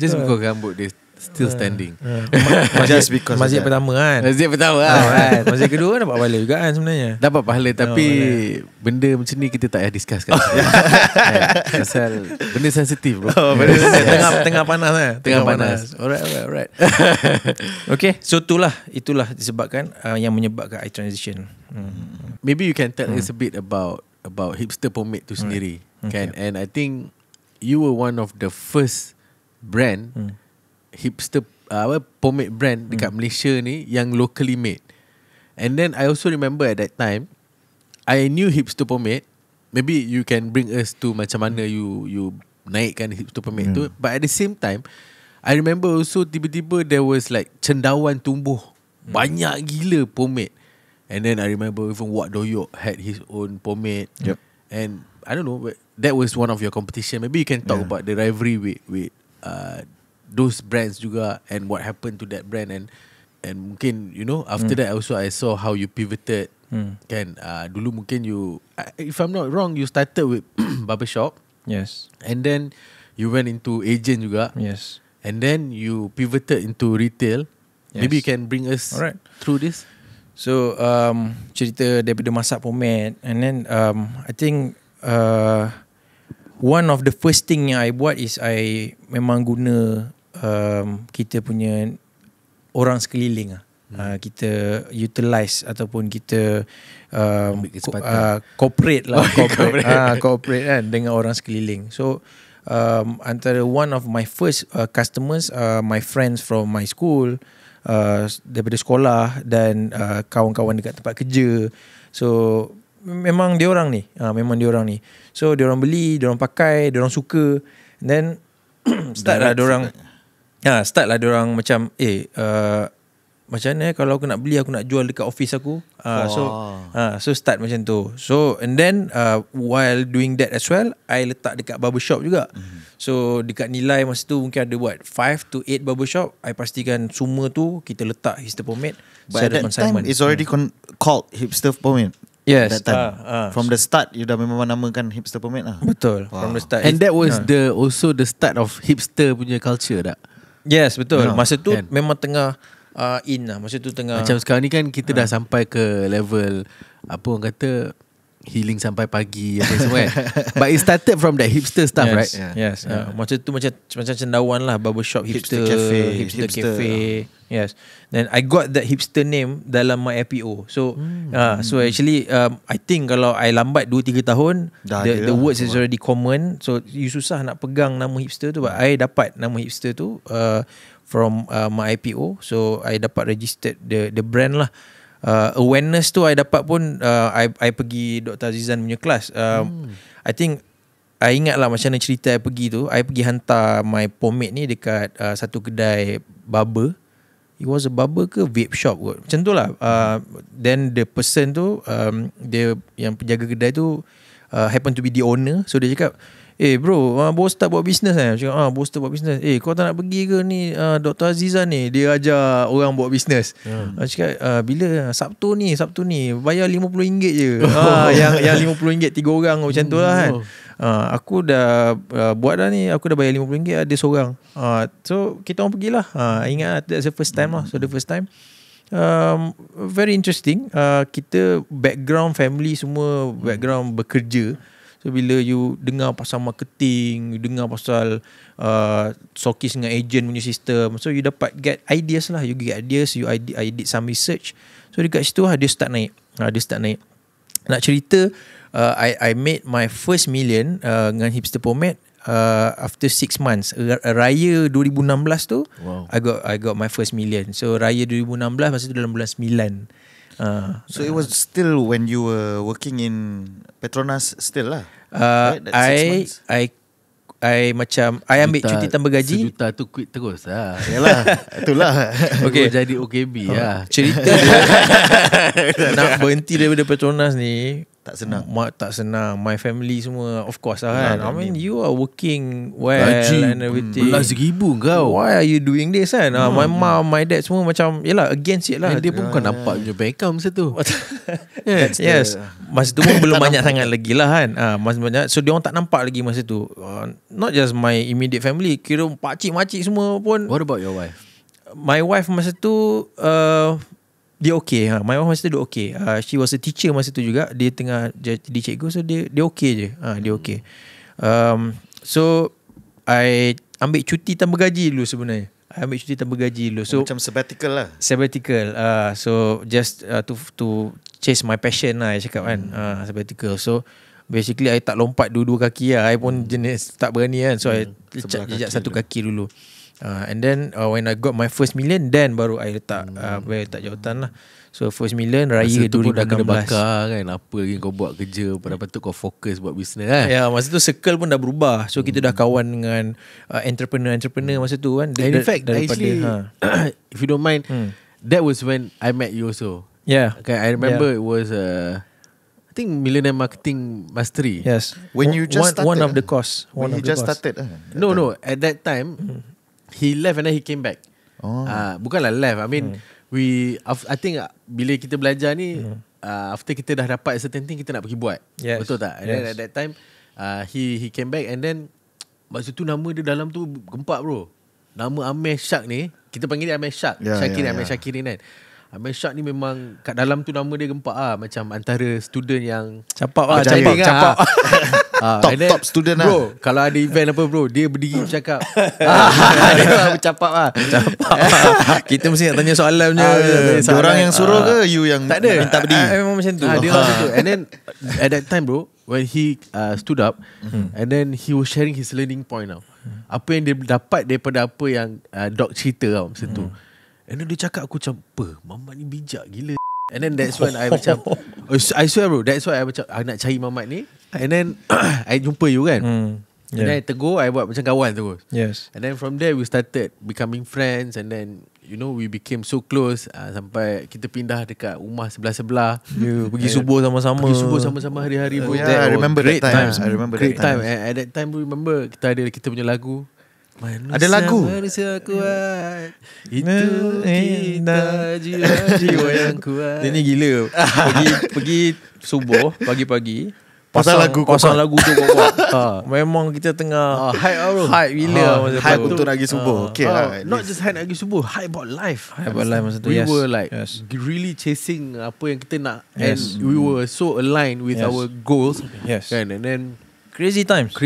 Just because rambut dia still standing. Just because masjid pertama kan. Masjid pertama kan. Masjid kedua dapat pahala juga kan sebenarnya. Dapat pahala, tapi benda macam ni kita tak payah discuss kan. Pasal benda sensitif bro. Tengah panas kan. Tengah panas. Alright. Okay, so itulah disebabkan yang menyebabkan I transition. Maybe you can tell us a bit about Hipster Pomade tu sendiri. Kan? And I think you were one of the first brand hipster pomade brand dekat Malaysia ni yang locally made. And then I also remember at that time I knew Hipster Pomade. Maybe you can bring us to macam mana you naikkan Hipster Pomade tu. But at the same time I remember also tiba-tiba there was like cendawan tumbuh banyak gila pomade. And then I remember even Wak Doyok had his own pomade. Yep. And I don't know, that was one of your competition. Maybe you can talk about the rivalry with those brands juga, and what happened to that brand, and mungkin after that also I saw how you pivoted. Kan dulu mungkin you, if I'm not wrong, you started with barbershop. Yes. And then you went into agent juga. Yes. And then you pivoted into retail. Yes. Maybe you can bring us through this. So cerita daripada masak pomade, and then I think one of the first thing yang I buat is I memang guna kita punya orang sekeliling lah. Kita utilize ataupun kita cooperate lah. Cooperate kan dengan orang sekeliling. So antara one of my first customers, my friends from my school, daripada sekolah dan kawan-kawan dekat tempat kerja. So memang dia orang ni. So dia orang beli, dia orang pakai, dia orang suka. And then start lah dia orang macam macam mana kalau aku nak beli, aku nak jual dekat office aku. So start macam tu. So and then while doing that as well, I letak dekat barbershop juga. So dekat nilai masa tu mungkin ada 5 to 8 barbershop. I pastikan semua tu kita letak Hipster Pomade. But at that time it's already called Hipster Pomade. Yes. That time. From the start you dah memang namakan Hipster Pomade lah. Betul. From the start. And that was also the start of hipster punya culture tak? Yes, betul. Masa tu memang tengah in lah. Masa tu tengah, macam sekarang ni kan kita dah sampai ke level apa orang kata healing sampai pagi apa semua kan. But it started from that hipster stuff, right? Yes. Macam tu macam cendawan lah, barbershop hipster cafe. Yes. Then I got that hipster name dalam my IPO. So so actually I think kalau I lambat 2-3 tahun the words is already common. So you susah nak pegang nama hipster tu. But I dapat nama hipster tu from my IPO. So I dapat registered the brand lah. Awareness tu I dapat pun I pergi Dr. Azizan punya kelas. I think I ingat lah macam mana cerita I pergi tu. I pergi hantar my pomade ni dekat satu kedai barber. It was a barber ke vape shop kot, macam tu lah. Then the person tu dia yang penjaga kedai tu happen to be the owner. So dia cakap, bro, bos tak buat business kan? Cakap, bos tak buat business. Kau tak nak pergi ke ni Dr. Azizan ni, dia ajar orang buat business. Cakap, bila? Sabtu ni bayar RM50 je. Yang RM50 3 orang macam tu lah kan. Aku dah buat dah ni, aku dah bayar RM50, ada seorang. So kita orang pergilah. Ingat that's the first time lah. So the first time very interesting. Kita background family semua background bekerja. So bila you dengar pasal marketing, you dengar pasal stokis dengan agent punya sistem, so you dapat get ideas lah. You get ideas, I did some research. So dekat situ dia start naik. Nak cerita I made my first million dengan Hipster Pomade after 6 months. Raya 2016 tu, I got my first million. So Raya 2016 masa tu dalam bulan 9. So it was still when you were working in Petronas still lah. Right? I macam I ambil cuti tambah gaji. Sejuta tu quit terus lah. Yalah, itulah. Okay, jadi OKB lah. Cerita dia nak berhenti daripada Petronas ni tak senang. Tak senang. My family semua, of course lah kan. I mean, you are working well Gaji and everything. $11,000 kau. Why are you doing this kan? My mom, my dad semua macam yelah against it lah. Dia pun bukan nampak punya bank account masa tu. Yes. Masa tu pun belum banyak sangat lagi lah kan. Masa banyak. So dia orang tak nampak lagi masa tu. Not just my immediate family, kira pakcik-makcik semua pun. What about your wife? My wife masa tu dia okay. My wife masa tu dia okay. She was a teacher masa tu juga. Dia tengah jadi cikgu. So dia okay je. Dia okay. So I ambil cuti tambah gaji dulu sebenarnya. I ambil cuti tambah gaji dulu. So macam sabbatical lah. Sabbatical. So just to chase my passion lah, I cakap kan. Sabbatical. So basically I tak lompat dua-dua kaki lah. I pun jenis tak berani kan. So I jejak satu kaki dulu. And then when I got my first million, then baru I letak jawatan lah. So first million Raya 2016. Masa tu dah kena bakar kan. Apa lagi kau buat kerja, pada tu kau fokus buat bisnes kan. Ya, masa tu circle pun dah berubah. So kita dah kawan dengan entrepreneur masa tu kan. And in fact actually if you don't mind, that was when I met you also. Yeah. Okay, I remember it was I think Millionaire Marketing Mastery. Yes. When you just started. One of the course. When you just started. No. At that time, he left and then he came back. Bukanlah left. I mean, I think bila kita belajar ni, after kita dah dapat certain thing, kita nak pergi buat. Yes. Betul tak? And then at that time, he came back and then masa tu nama dia dalam tu gempak bro. Nama Amir Syak ni, kita panggil dia Amir Syak. Amir Syakirin kan. Amir Syak ni memang kat dalam tu nama dia gempak lah. Macam antara student yang Capak lah. Capak. Top student bro, lah. kalau ada event apa bro, dia berdiri bercakap. Dia bercakap lah. Kita mesti nak tanya soalan je. Orang yang suruh ke you yang tak ada, minta berdiri? Memang macam tu. Dia macam tu. And then at that time bro, when he stood up, and then he was sharing his learning point now. Apa yang dia dapat daripada apa yang Doc cerita tau masa tu. And then dia cakap, aku macam, Mamat ni bijak gila. And then that's when I macam, I swear bro, that's why I macam, I nak cari Mamat ni. And then I jumpa you kan. And then I tegur, I buat macam kawan terus. Yes. And then from there we started becoming friends. And then you know, we became so close, sampai kita pindah dekat rumah sebelah-sebelah. Pergi subuh sama-sama. Pergi subuh sama-sama hari-hari bro. I remember that time. I remember great that time. And at that time remember kita punya lagu. Ada lagu. Manusia kuat, itu kita jiwa yang kuat. Dia ni gila. Pergi subuh pagi-pagi. Pasang lagu tu kau. Memang kita tengah hype gila masa tu. Hype untuk lagi subuh. Okay lah. Not just hype lagi subuh, hype about life. Hype about life masa tu. We were like really chasing apa yang kita nak. And we were so aligned with our goals. Yes. And then Crazy times.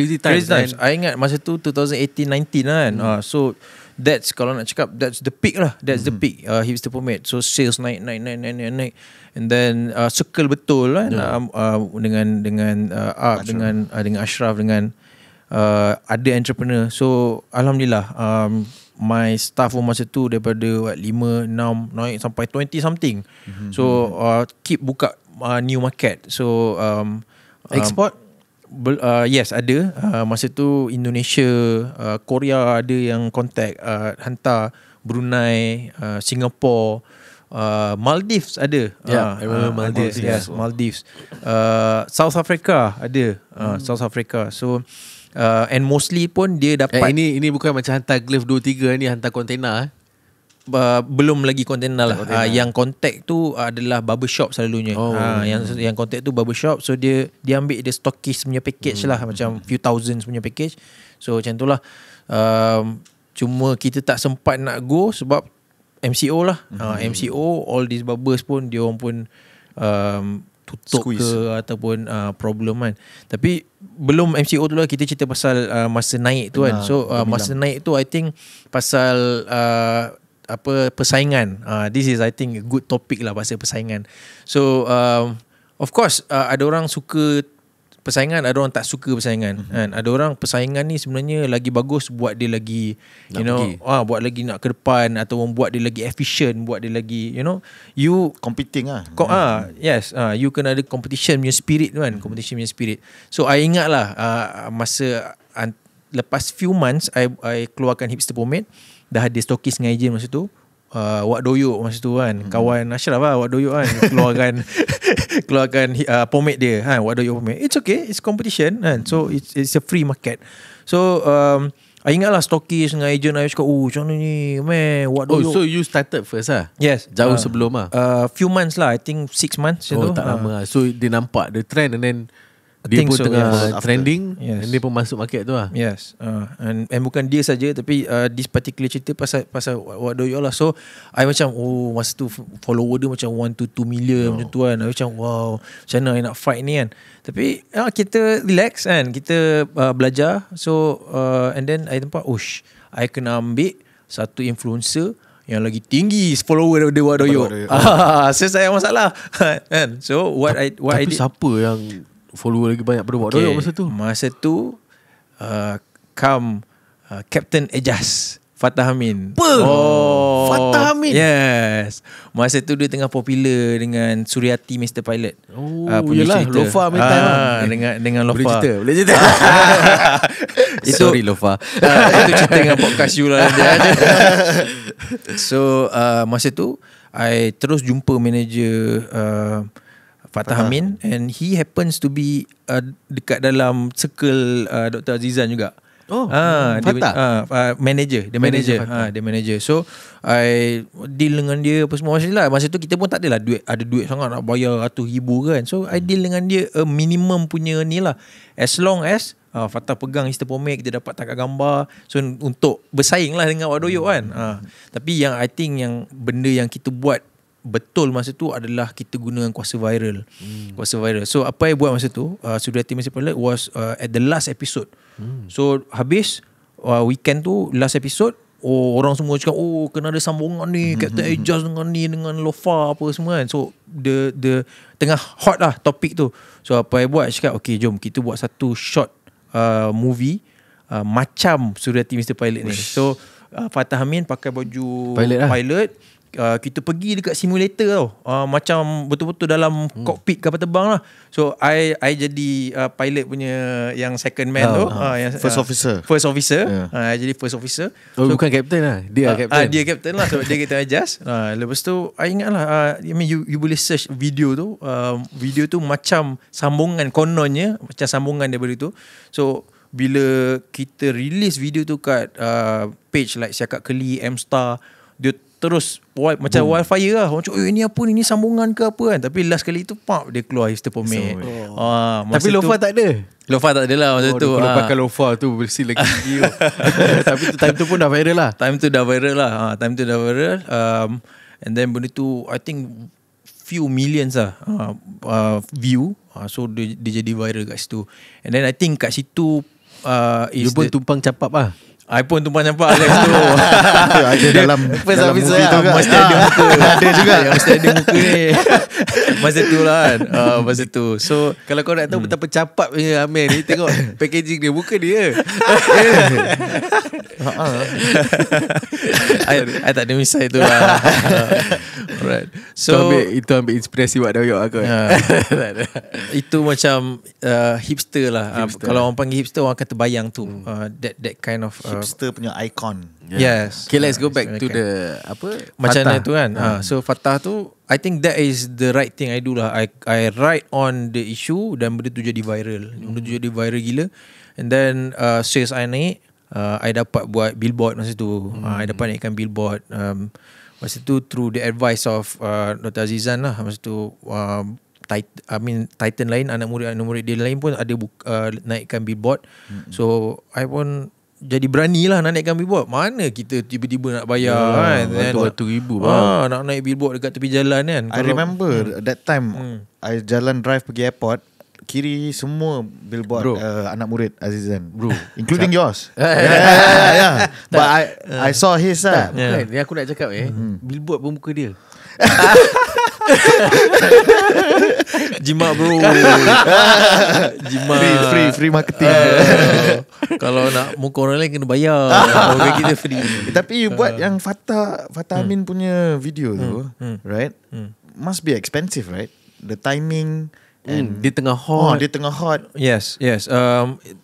I ingat masa tu 2018-19 kan. So that's, kalau nak cakap, that's the peak lah. That's the peak. Hipster Pomade. So sales naik. And then circle betul kan. Dengan Ashraf, dengan ada entrepreneur. So alhamdulillah, my staff pun masa tu daripada 5, 6 naik sampai 20 something. So keep buka new market. So export. Yes, ada. Masa tu Indonesia, Korea ada yang contact, hantar, Brunei, Singapore, Maldives ada. I remember Maldives. Yes, Maldives. South Africa ada. South Africa. So and mostly pun dia dapat. Ini bukan macam hantar glove 2-3, ni hantar kontainer. Belum lagi kontainer lah. Yang contact tu adalah barbershop selalunya. Yang contact tu barbershop. So dia ambil dia stockist punya package lah, macam few thousands punya package. So macam tu lah. Cuma kita tak sempat nak go sebab MCO lah. MCO, all these barbers pun dia orang pun tutup squeeze ke ataupun problem kan. Tapi belum MCO tu lah, kita cerita pasal masa naik tu kan. So masa naik tu I think pasal persaingan. This is I think a good topic lah, pasal persaingan. So of course ada orang suka persaingan, ada orang tak suka persaingan kan. Ada orang persaingan ni sebenarnya lagi bagus buat dia lagi buat lagi nak ke depan, atau buat dia lagi efficient, buat dia lagi you competing yes, you kena ada competition punya spirit tu kan, competition punya spirit. So I ingat lah masa lepas few months I keluarkan Hipster Pomade, dah ada stokis dengan agent masa tu. Wak Doyok masa tu kan, kawan Ashraf lah, Wak Doyok kan keluarkan pomade dia kan, Wak Doyok pomade. It's okay, it's competition kan, so it's a free market. So I ingat lah stokis dengan agent I cakap, macam mana ni man, Wak Doyok. So you started first lah? Yes, jauh sebelum lah. Few months lah, I think 6 months tu. Tak lama lah. So dia nampak the trend, and then dia pun tengah trending, and dia pun masuk market tu lah. Yes, and bukan dia saja, tapi this particular cerita pasal Wak Doyok lah. So I macam masa tu follower dia macam 1 to 2 million macam tu kan. I macam wow, macam mana I nak fight ni kan. Tapi kita relax kan, kita belajar. So and then I nampak I kena ambil satu influencer yang lagi tinggi follower daripada Wak Doyok. So saya masalah kan. So Tapi I did, siapa yang follower lagi banyak pada Wak Doyok masa tu? Masa tu Captain Ejas, Fatah Amin. Fatah Amin? Yes. Masa tu dia tengah popular dengan Suryati Mr. Pilot. Yelah, Lofa main time dengan Lofa. Boleh cerita Sorry Lofa. Itu cerita dengan podcast you lah. So masa tu I terus jumpa manager Fatah Amin, and he happens to be dekat dalam circle Dr. Azizan juga. Fatah? Manager. Dia manager. So I deal dengan dia apa semua lah. Masa tu kita pun tak adalah duit sangat nak bayar ratus ribu kan. So I deal dengan dia a minimum punya ni lah. As long as Fatah pegang Hipster Pomade, kita dapat tangkap gambar. So untuk bersaing lah dengan Wak Doyok kan. Tapi yang I think yang benda yang kita buat betul masa tu adalah kita gunakan kuasa viral. So apa yang buat masa tu, Suryati Mr. Pilot was at the last episode. So habis weekend tu, last episode, orang semua cakap kena ada sambungan ni, Captain Ejas dengan Lofa apa semua kan. So the tengah hot lah topik tu. So apa yang buat, cakap okay, jom kita buat satu short movie macam Suryati Mr. Pilot ni. So Fatah Amin pakai baju pilot. Kita pergi dekat simulator tau, macam betul-betul dalam cockpit kapal terbang lah. So I jadi pilot punya yang second man tu, yang first officer. I jadi first officer. So bukan captain lah, dia captain. Dia captain lah. So dia kita adjust. Lepas tu I ingat lah, you boleh search video tu. Video tu macam sambungan, kononnya macam sambungan daripada tu. So bila kita release video tu kat page like Syak Keli, M-Star, dia terus macam wildfire lah. Orang cakap ini apa ni sambungan ke apa kan. Tapi last kali tu dia keluar Hipster Pomade. Tapi Lofa tak ada. Lofa tak ada lah masa tu. Kalau pakai Lofa tu bersih lagi tinggi. Tapi time tu pun dah viral lah. Time tu dah viral. And then benda tu I think few millions lah view. So dia jadi viral kat situ. And then I think kat situ dia pun tumpang capap lah. I pun tumpang campak kat situ. Ada dalam movie tu kan. Mesti ada muka. Ada juga yang mesti ada muka ni. Masa tu lah kan. Masa tu. So kalau kau nak tahu betapa capat punya Amir ni, tengok packaging dia, muka dia. I tak ada misal tu lah. Alright. So itu ambil inspirasi Wak Doyok aku. Itu macam hipster lah. Kalau orang panggil hipster, orang akan terbayang tu. That kind of hipster punya icon. Yes. Okay, let's go back to the macam mana tu kan. So Fatah tu, I think that is the right thing I do lah. I write on the issue dan benda tu jadi viral. Benda tu jadi viral gila. And then sales I naik, I dapat buat billboard masa tu. I dapat naikkan billboard. Masa tu through the advice of Dr. Azizan lah. Masa tu Titan lain, anak murid dia lain pun ada naikkan billboard. So I pun jadi berani lah nak naikkan billboard. Mana kita tiba-tiba nak bayar kan, RM100,000 nak naik billboard dekat tepi jalan kan. I remember that time I jalan drive pergi airport, kiri semua billboard anak murid Azizan, bro, including yours. Yeah. But I saw his lah. Ni aku nak cakap billboard pun muka dia. Jimat bro. Jimat. Free marketing. Kalau nak muka orang lain kena bayar. Kalau kita free. Tapi you buat yang Fatah Amin punya video tu, right? Must be expensive, right? The timing and dia tengah hot. Dia tengah hot. Yes.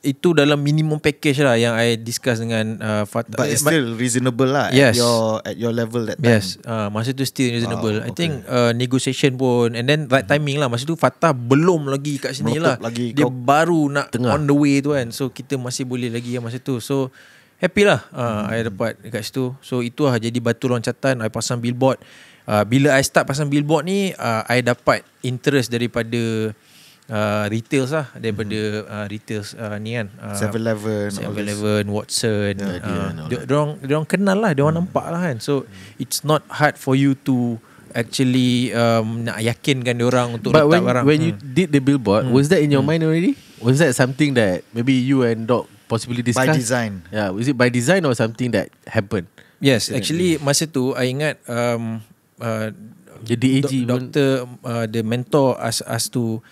Itu dalam minimum package lah yang I discuss dengan Fatah. But it's still reasonable lah. Yes. At your level that time. Yes. Masa tu still reasonable. I think negotiation pun, and then right timing lah. Masa tu Fatah belum lagi kat sini lah. Dia baru nak on the way tu kan. So kita masih boleh lagi masa tu. So happy lah I dapat dekat situ. So itu lah jadi batu loncatan. I pasang billboard. Bila I start pasang billboard ni, I dapat interest daripada retails lah. Daripada retails ni kan, 7-Eleven, Watson. Diorang kenal lah, diorang nampak lah kan. So it's not hard for you to actually nak yakinkan diorang untuk letak barang. When you did the billboard, was that in your mind already? Was that something that maybe you and Doc possibly discussed? By design. Yeah, was it by design or something that happened? Yes, actually masa tu I ingat jadi AG doktor, the mentor us to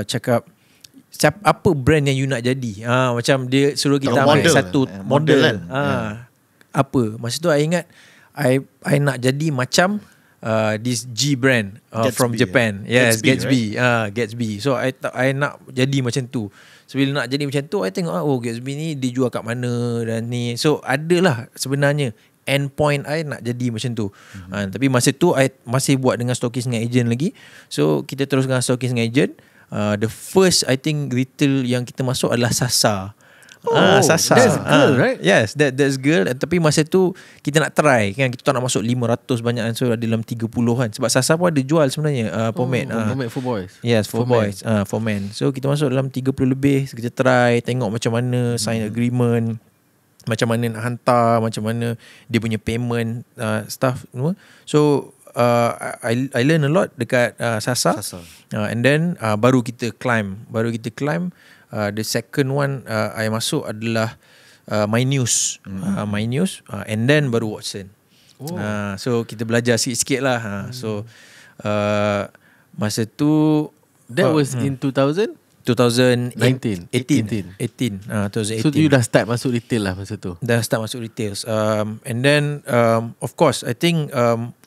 cakap apa brand yang you nak jadi. Macam dia suruh kita ambil satu model kan. Apa masa tu I ingat I nak jadi macam this G brand from Japan. Yes, Gatsby. Right? Gatsby. So I nak jadi macam tu. So bila nak jadi macam tu, I tengok Gatsby ni dia jual kat mana dan ni. So adalah sebenarnya end point I nak jadi macam tu. Tapi masa tu I masih buat dengan stokis dengan agent lagi. So kita terus dengan stokis dengan agent. The first I think retail yang kita masuk adalah Sasa. Sasa. That's girl, right? Yes, that's girl. Tapi masa tu kita nak try kan, kita tak nak masuk 500 banyak kan. So dalam 30-an. Sebab Sasa pun ada jual sebenarnya pomade. Pomade for boys. Yes, for boys, for men. So kita masuk dalam 30 lebih. So, kita try, tengok macam mana sign agreement, macam mana nak hantar, macam mana dia punya payment stuff semua. So I learn a lot dekat Sasa. And then baru kita climb. The second one I masuk adalah My News. My News, and then baru Watson. So kita belajar sikit-sikit lah. So masa tu that was in 2018. 2018. So you dah start masuk retail lah masa tu. Dah start masuk retail. And then of course I think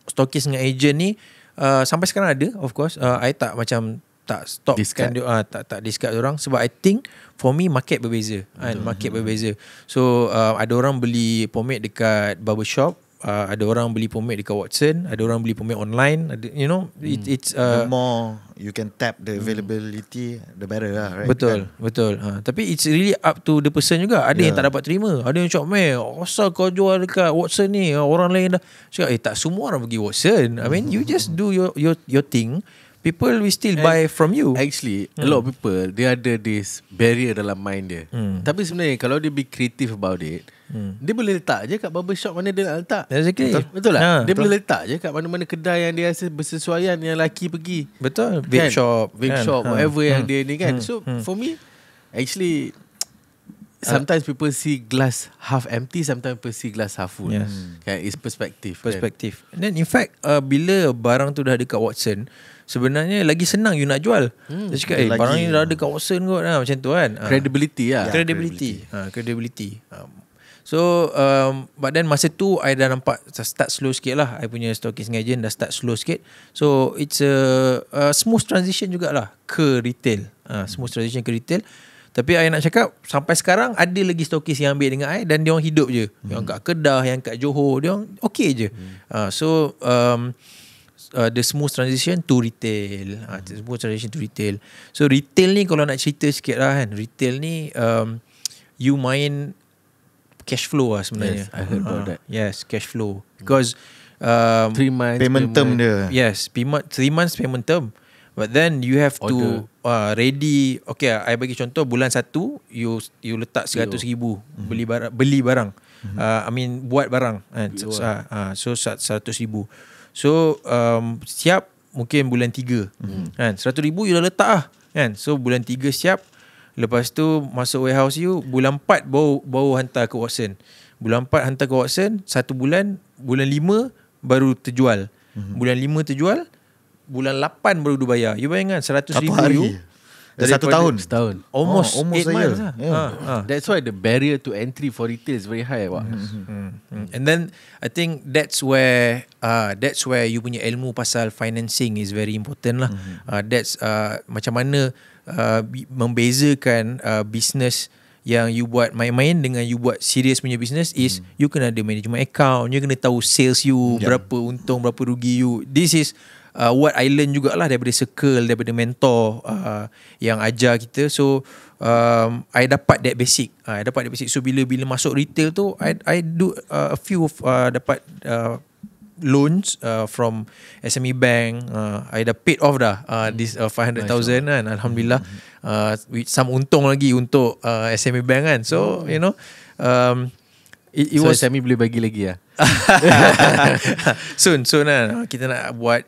stokis dengan agent ni sampai sekarang ada. Of course I tak macam tak stop kan dia, tak discard orang. Sebab I think for me market berbeza kan. Market berbeza. So ada orang beli pomade dekat barbershop, ada orang beli pomade dekat Watson, ada orang beli pomade online, ada, you know, it's the more you can tap the availability, the better lah, right? Betul. Tapi it's really up to the person juga. Ada yang tak dapat terima, ada yang cakap, "Meh, asal kau jual dekat Watson ni, orang lain dah." Cakap, tak semua orang pergi Watson. I mean, you just do your thing. People will still buy from you. Actually, a lot of people, dia ada this barrier dalam mind dia. Tapi sebenarnya kalau dia be creative about it, dia boleh letak je kat barbershop mana dia nak letak. Exactly. Betul tak? Dia boleh letak je kat mana-mana kedai yang dia rasa bersesuaian, yang lelaki pergi. Betul. Vape shop, whatever yang dia ni kan. So for me, actually, sometimes people see glass half empty, sometimes people see glass half full. Yes. Kan, it's perspective. And then in fact, bila barang tu dah dekat Watson, sebenarnya lagi senang you nak jual. Dia cakap, barang ni dah dekat Watson kot, macam tu kan. Credibility lah. Credibility. So but then masa tu I dah nampak start slow sikit lah. I punya stokis agent dah start slow sikit. So it's a smooth transition jugalah ke retail. Smooth transition ke retail. Tapi I nak cakap, sampai sekarang ada lagi stokis yang ambil dengan I, dan dia orang hidup je. Yang kat Kedah, yang kat Johor, dia orang okay je. So the smooth transition to retail. Smooth transition to retail. So retail ni kalau nak cerita sikit lah kan, retail ni you main cash flow lah sebenarnya. Yes, I heard about that. Yes, cash flow. Because 3 months payment term dia. Yes, 3 months payment term. But then you have to ready. Okay, I bagi contoh, bulan 1 you letak 100,000 beli barang. I mean buat barang kan. So 100,000. So siap mungkin bulan 3 kan. 100,000 you dah letak lah kan. So bulan 3 siap. Lepas tu masuk warehouse you, bulan 4 baru hantar ke Watson. Bulan 4 hantar ke Watson, 1 bulan, bulan 5 baru terjual. Bulan 5 terjual, bulan 8 baru dia bayar. You bayangkan 100,000 Satu hari. you Satu tahun. Setahun. almost almost 8 a year. months lah. Yeah. That's why the barrier to entry for retail is very high. And then I think that's where you punya ilmu pasal financing is very important lah. That's macam mana membezakan business yang you buat main-main dengan you buat serious punya business is you kena ada management account, you kena tahu sales you, berapa untung, berapa rugi you. This is what I learn jugalah daripada circle, daripada mentor yang ajar kita. So I dapat that basic. So bila masuk retail tu, I do a few of dapat loans from SME Bank. I dah paid off dah this 500,000 kan, alhamdulillah. With some untung lagi untuk SME Bank kan. So you know, it So was SME boleh bagi lagi lah. soon lah kita nak buat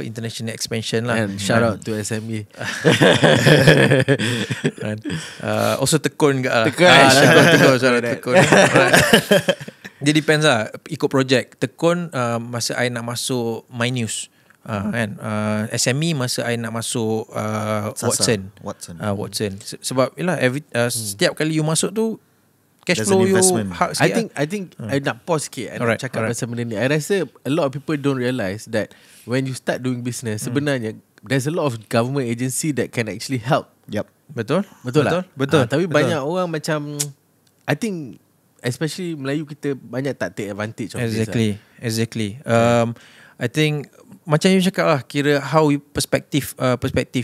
international expansion lah. And shout out to SME. Also tekun ke lah. Tekun. Dia depends lah, ikut projek. Tekun masa I nak masuk My News, kan. SME masa I nak masuk Watson. Sebab yalah, setiap kali you masuk tu cash There's flow an you investment. hard I sikit think I nak pause sikit. I Alright, nak cakap alright. pasal benda ni. I rasa a lot of people don't realise that when you start doing business, sebenarnya there's a lot of government agency that can actually help. Yep. Betul Tak? Betul. Tapi banyak orang macam, I think especially Melayu kita banyak tak take advantage of this. Exactly. I think macam you cakap lah, kira how you perspective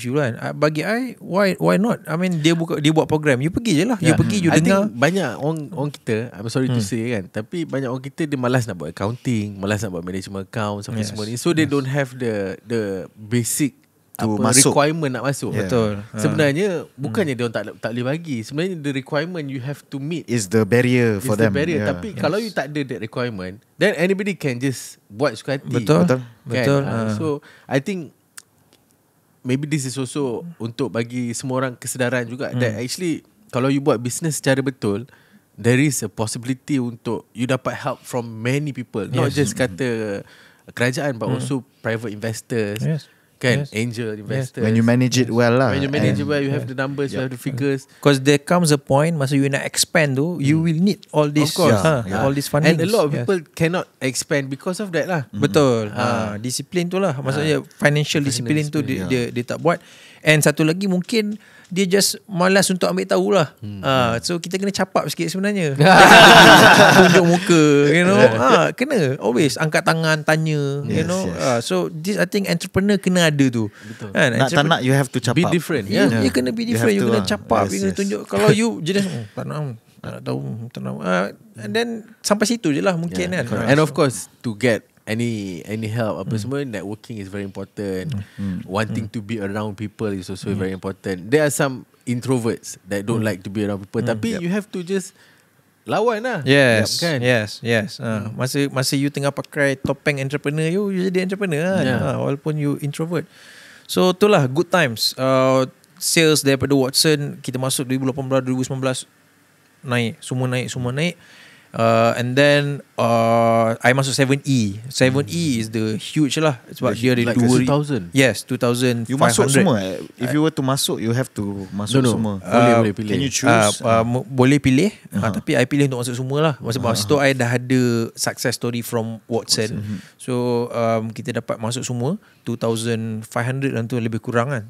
you kan. Bagi I, why not? I mean dia buat program, you pergi je lah. You pergi, you I dengar. think banyak orang kita, I'm sorry to say kan, tapi banyak orang kita dia malas nak buat accounting, malas nak buat management account sampai semua ni. So they don't have the basic To masuk. requirement nak masuk. Yeah. Betul. Sebenarnya bukannya dia orang tak boleh bagi. Sebenarnya the requirement you have to meet Is the barrier is for the them. barrier. Yeah. Tapi kalau you tak ada that requirement, then anybody can just buat suka hati. Betul. Kan? Betul. So I think maybe this is also untuk bagi semua orang kesedaran juga that actually kalau you buat business secara betul, there is a possibility untuk you dapat help from many people. Not just kata kerajaan, but also private investors. Yes. Kan, Yes. angel investors. When you manage it well lah. When you manage it And- well, you have the numbers, you have the figures. Because there comes a point masa you nak expand tu, you will need all this, Of course. all this funding. And a lot of people cannot expand because of that lah. Betul. Disiplin tu lah. Maksudnya financial discipline tu dia tak buat. And satu lagi mungkin dia just malas untuk ambil tahu lah. So kita kena capap sikit sebenarnya. Tunjuk muka, you know. Kena always angkat tangan tanya, you Yes, know. yes. So this I think entrepreneur kena ada tu. Betul. Kan? Nak tak nak you have to cap Be up. different. You kena be You different. have You to kena lah. capap. Yes, You kena yes. tunjuk. Kalau you jenis tak nak tahu, tak nak. And then sampai situ je lah mungkin kan. And of course, to get any help apa semua, networking is very important. Wanting to be around people is also very important. There are some introverts that don't like to be around people, tapi you have to just lawan lah. Yes, Kan? yes. Masa you tengah pakai topeng entrepreneur, you jadi entrepreneur kan. Walaupun you introvert. So itulah good times. Sales daripada Watson kita masuk 2018, 2019 semua naik. And then I masuk 7E. 7E is the huge lah. Sebab dia ada Like 2,000. Yes, 2,500. You masuk semua. If you were to masuk, you have to masuk No. semua. Boleh pilih. Can you choose? Boleh pilih, tapi I pilih untuk masuk semua lah. Sebab masa tu I dah ada success story from Watson. So kita dapat masuk semua 2,500 dan tu lebih kurang kan.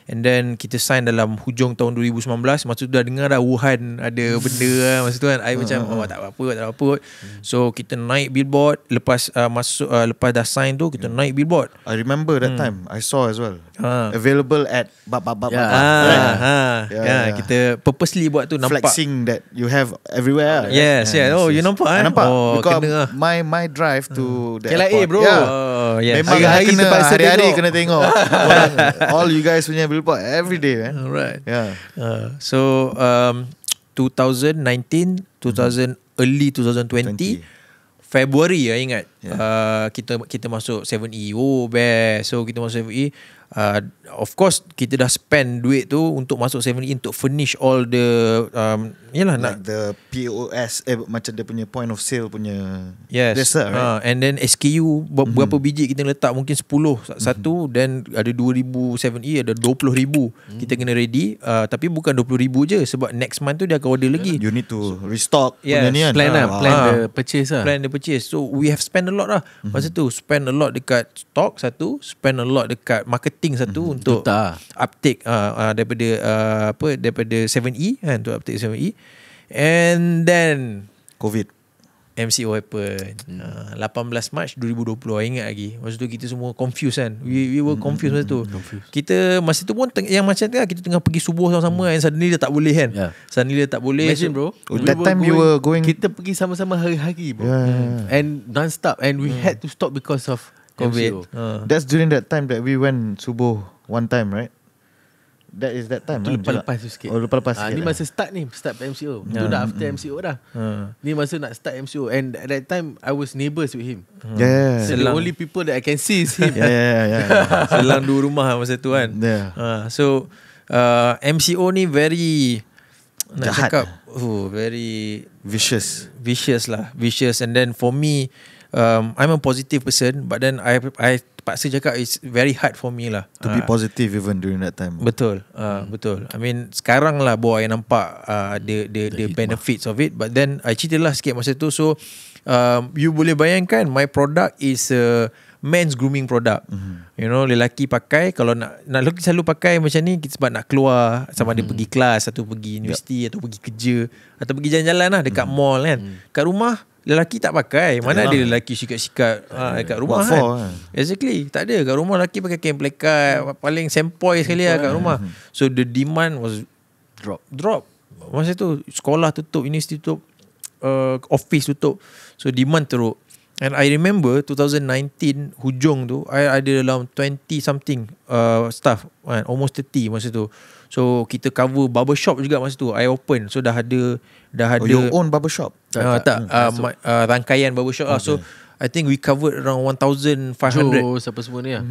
And then kita sign dalam hujung tahun 2019. Masa tu dah dengar dah Wuhan ada benda lah. Masa tu kan I macam tak apa. So kita naik billboard. Lepas lepas dah sign tu, kita naik billboard. I remember that time. I saw as well. Available at Kita purposely buat tu, nampak. flexing that you have everywhere. Yes. Oh, you nampak I nampak. Oh, Because kena lah. my drive to the KLIA, airport. bro. Yeah. Oh, yes. Memang Hari-hari kena terpaksa hari-hari tengok. kena tengok. Orang, all you guys punya billboard every day, man. Alright. Yeah. So 2019, early 2020, February I ingat. Kita masuk 7E. Oh best. So kita masuk 7E. Of course kita dah spend duit tu untuk masuk 7E untuk furnish all the yalah, like the POS macam dia punya point of sale punya desa, right? And then SKU berapa biji kita letak, mungkin 10 satu, then ada 2,000 7E, ada 20,000 kita kena ready, tapi bukan 20,000 je, sebab next month tu dia akan order lagi. You need to restock punya ni kan. Plan the purchase lah. Plan the purchase. So we have spend a lot lah. Masa tu spend a lot dekat stock satu, spend a lot dekat marketing satu untuk uptake daripada 7E kan, untuk uptake 7E. And then COVID, MCO happen. 18 Mac 2020, I ingat lagi. Masa tu kita semua confused kan. We were confused masa tu. Kita masa tu pun yang macam tu, kita tengah pergi subuh sama-sama, and suddenly dia tak boleh kan. Suddenly dia tak boleh. Imagine bro, that time you were going, kita pergi sama-sama hari-hari bro, and non-stop, and we had to stop because of COVID. That's during that time that we went subuh one time, right? That is that time. Tu lepas-lepas tu sikit. Lepas-lepas sikit. Ni masa start MCO. Tu dah after MCO dah. Ni masa nak start MCO, and at that time I was neighbours with him. So the only people that I can see is him. Selang 2 rumah masa tu kan. So MCO ni very nak jahat. cakap very vicious lah. Vicious. And then for me, I'm a positive person, but then I paksa cakap it's very hard for me lah to be positive even during that time. Betul. Betul. I mean sekarang lah baru I nampak the benefits of it, but then I cerita lah sikit masa tu. So you boleh bayangkan, my product is a men's grooming product. You know, lelaki pakai, kalau nak lelaki selalu pakai macam ni sebab nak keluar, sama ada pergi kelas atau pergi universiti atau pergi kerja atau pergi jalan-jalan lah dekat mall kan. Kat rumah lelaki tak pakai. Mana ada lelaki sikat-sikat dekat rumah kan. Exactly. Tak ada. Kat rumah lelaki pakai kain plekat, paling sempoi sekali lah kat rumah. So the demand was drop. Masa tu sekolah tutup, universiti tutup, office tutup. So demand teruk. And I remember 2019 hujung tu, I ada dalam 20 something staff kan, almost 30 masa tu. So kita cover barbershop juga masa tu. I open. So dah ada your own barbershop? Rangkaian barbershop lah. So I think we covered around 1,500. Jos apa semua ni lah.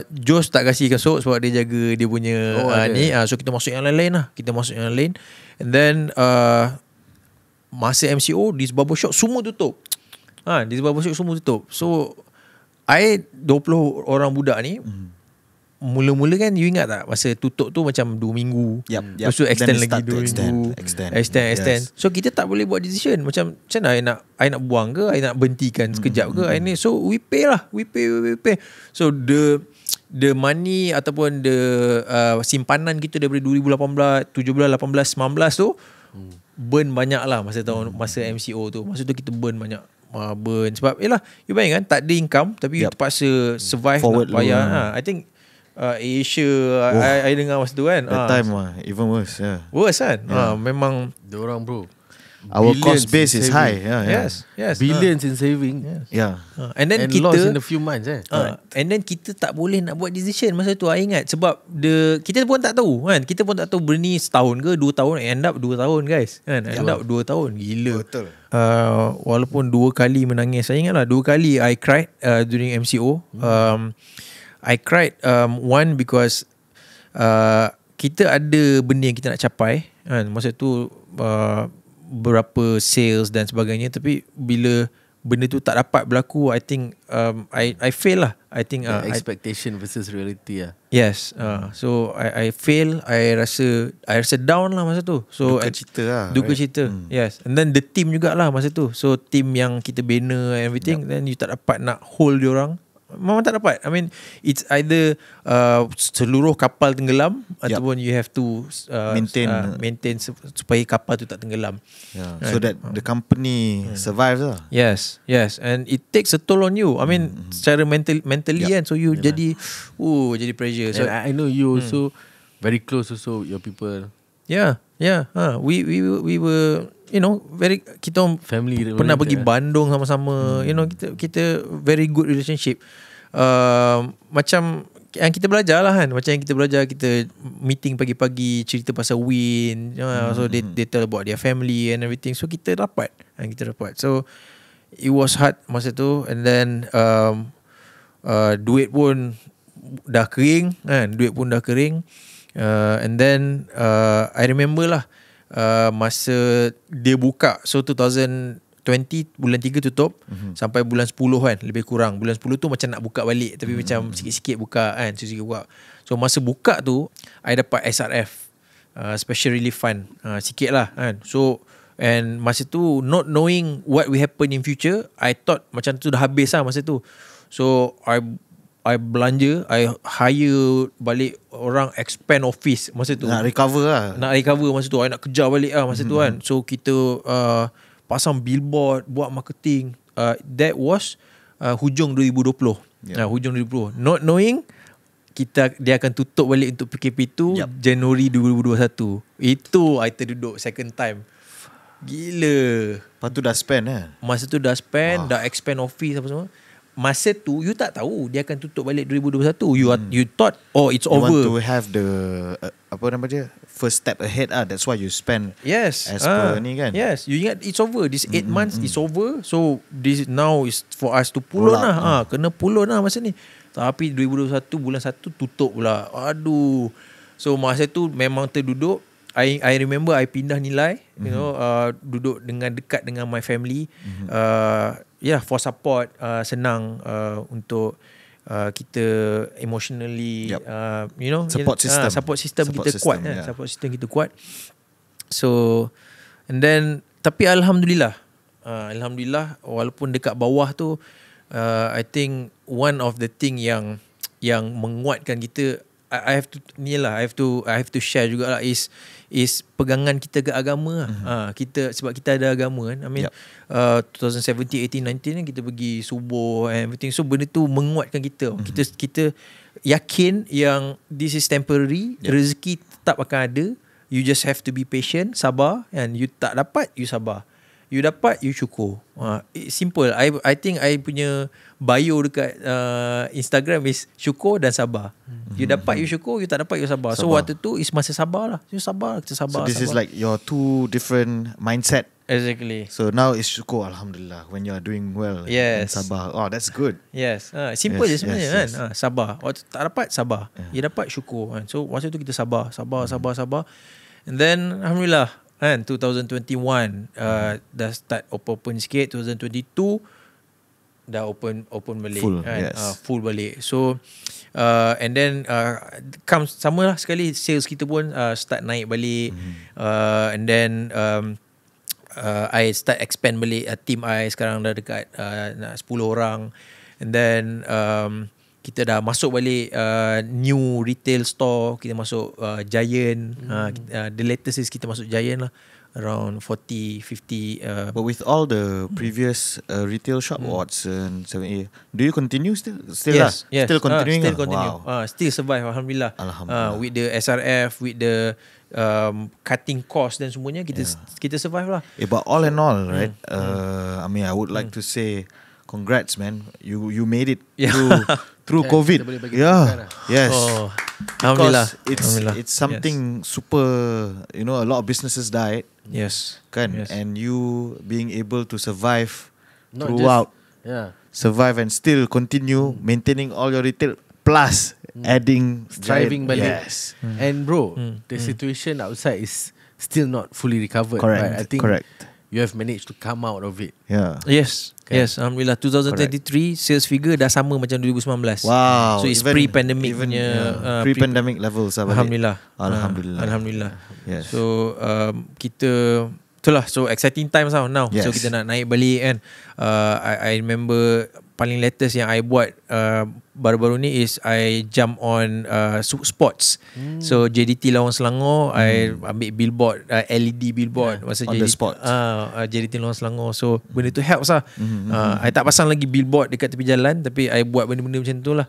Jos tak kasih kasut sebab dia jaga dia punya ni. So kita masuk yang lain-lain lah. And then masa MCO, this barbershop semua tutup. This barbershop semua tutup. So I 20 orang budak ni, mula-mula kan, you ingat tak masa tutup tu macam 2 minggu. Lepas tu extend lagi 2 minggu. Extend. So kita tak boleh buat decision macam mana I nak buang ke, I nak berhentikan sekejap ke. So we pay lah. We pay. So the money ataupun the simpanan kita daripada 2018, 17, 18, 19 tu burn banyak lah masa MCO tu. Masa tu kita burn banyak. Sebab yelah, you bayangkan tak ada income, tapi you terpaksa survive, forward nak bayar. I think Asia, I dengar masa tu kan, that time even worse. Worse kan. Memang diorang bro, our cost base is high. Yes. Billions in saving. And then kita lost in a few months and then kita tak boleh nak buat decision masa tu. I ingat sebab kita pun tak tahu kan. Kita pun tak tahu berni setahun ke 2 tahun. End up 2 tahun guys kan. End up 2 tahun. Gila. Betul. Walaupun 2 kali menangis. Saya ingat lah 2 kali I cried during MCO. I cried one because kita ada benda yang kita nak capai kan. Masa tu berapa sales dan sebagainya, tapi bila benda tu tak dapat berlaku, I think I fail lah. I think expectation versus reality lah. Yes. So I fail. I rasa down lah masa tu. So duka cita lah. Duka cita. Yes. And then the team jugalah masa tu. So team yang kita bina and everything, then you tak dapat nak hold diorang. Memang tak dapat. I mean, it's either seluruh kapal tenggelam ataupun you have to maintain supaya kapal tu tak tenggelam. So that the company survives lah. Yes. And it takes a toll on you. I mean, secara mentally kan. So you jadi pressure. So I know you also very close also your people. Yeah. We were, you know, very, kita family pernah pergi Bandung sama-sama. You know, kita very good relationship. Macam yang kita belajar lah kan. Macam yang kita belajar, kita meeting pagi-pagi, cerita pasal Win. So they tell about their family and everything. So kita dapat. So it was hard masa tu. And then duit pun dah kering kan, and then I remember lah, masa dia buka, so 2020 bulan 3 tutup, sampai bulan 10 kan, lebih kurang bulan 10 tu macam nak buka balik, tapi macam sikit-sikit buka kan, sikit-sikit buka. So masa buka tu I dapat SRF, Special Relief Fund, sikit lah kan. So and masa tu not knowing what will happen in future, I thought macam tu dah habis lah masa tu. So I belanja, I hire balik orang expand office masa tu. Nak recover masa tu. I nak kejar balik lah masa tu kan. So kita pasang billboard, buat marketing. That was hujung 2020. Hujung 2020. Not knowing dia akan tutup balik untuk PKP2 Januari 2021. Itu I terduduk second time. Gila. Lepas tu dah spend Masa tu dah spend, dah expand office apa semua. Masa tu you tak tahu dia akan tutup balik 2021. You thought it's over. You want to have the apa nama dia, first step ahead That's why you spend as per ni kan. Yes, you ingat it's over. This 8 months is over. So this now is for us to pull on lah. Kena pull on lah masa ni. Tapi 2021 bulan 1 tutup pula. Aduh. So masa tu memang terduduk. I remember I pindah nilai, you know, duduk dekat dengan my family. For support, senang untuk kita emotionally, you know, support system kita kuat. Support system kita kuat. So and then tapi alhamdulillah walaupun dekat bawah tu, I think one of the thing yang menguatkan kita, I have to share jugalah is pegangan kita ke agama lah. Kita sebab kita ada agama kan. I mean 2017, 18, 19 kan kita pergi subuh and everything. So benda tu menguatkan kita. Kita yakin yang this is temporary. Rezeki tetap akan ada. You just have to be patient, sabar, and you tak dapat, you sabar. You dapat, you syukur. Simple. I think I punya bio dekat Instagram is syukur dan sabar. You dapat, you syukur. You tak dapat, you sabar. So waktu tu is masa sabar lah. You sabar, kita sabar. So this is like your two different mindset. Exactly. So now is syukur, alhamdulillah, when you are doing well. Yes. And sabar. Oh, that's good. Yes. Simple je sebenarnya kan. Sabar. Waktu tak dapat, sabar. You dapat, syukur kan. So masa tu kita sabar. And then alhamdulillah kan, 2021 dah start open sikit. 2022 dah open balik, full, kan? Full balik. So and then comes sama lah sekali, sales kita pun start naik balik. And then I start expand balik. Team I sekarang dah dekat nak 10 orang. And then kita dah masuk balik new retail store. Kita masuk Giant. The latest is kita masuk Giant lah, around 40, 50. But with all the previous retail shop, Watson, 7A, do you continue still? Yes. Still continuing? Still continue. Wow. Still survive, alhamdulillah. With the SRF, with the cutting cost dan semuanya, kita survive lah. But all in all, right? I mean, I would like to say, congrats, man. You made it through COVID. Yes. Alhamdulillah. Because it's something super, you know, a lot of businesses died. Yes. Kan? Yes. And you being able to survive Not throughout. Survive And still continue maintaining all your retail, plus adding thriving balik. Yes. And bro, the situation outside is still not fully recovered. Correct. Right? I think Correct. you have managed to come out of it. Yeah. Yes. Okay. Yes, alhamdulillah. 2023 sales figure dah sama macam 2019. Wow. So it's pre-pandemic punya, pre-pandemic levels. Alhamdulillah. Alhamdulillah. Yes. So kita itulah, so exciting times now. Yes. So kita nak naik balik kan. I remember paling latest yang I buat baru-baru ni is I jump on sports. So JDT Lawang Selangor, I ambil billboard, LED billboard masa on JDT, the spot. JDT Lawang Selangor. So benda tu helps lah. I tak pasang lagi billboard dekat tepi jalan, tapi I buat benda-benda macam tu lah.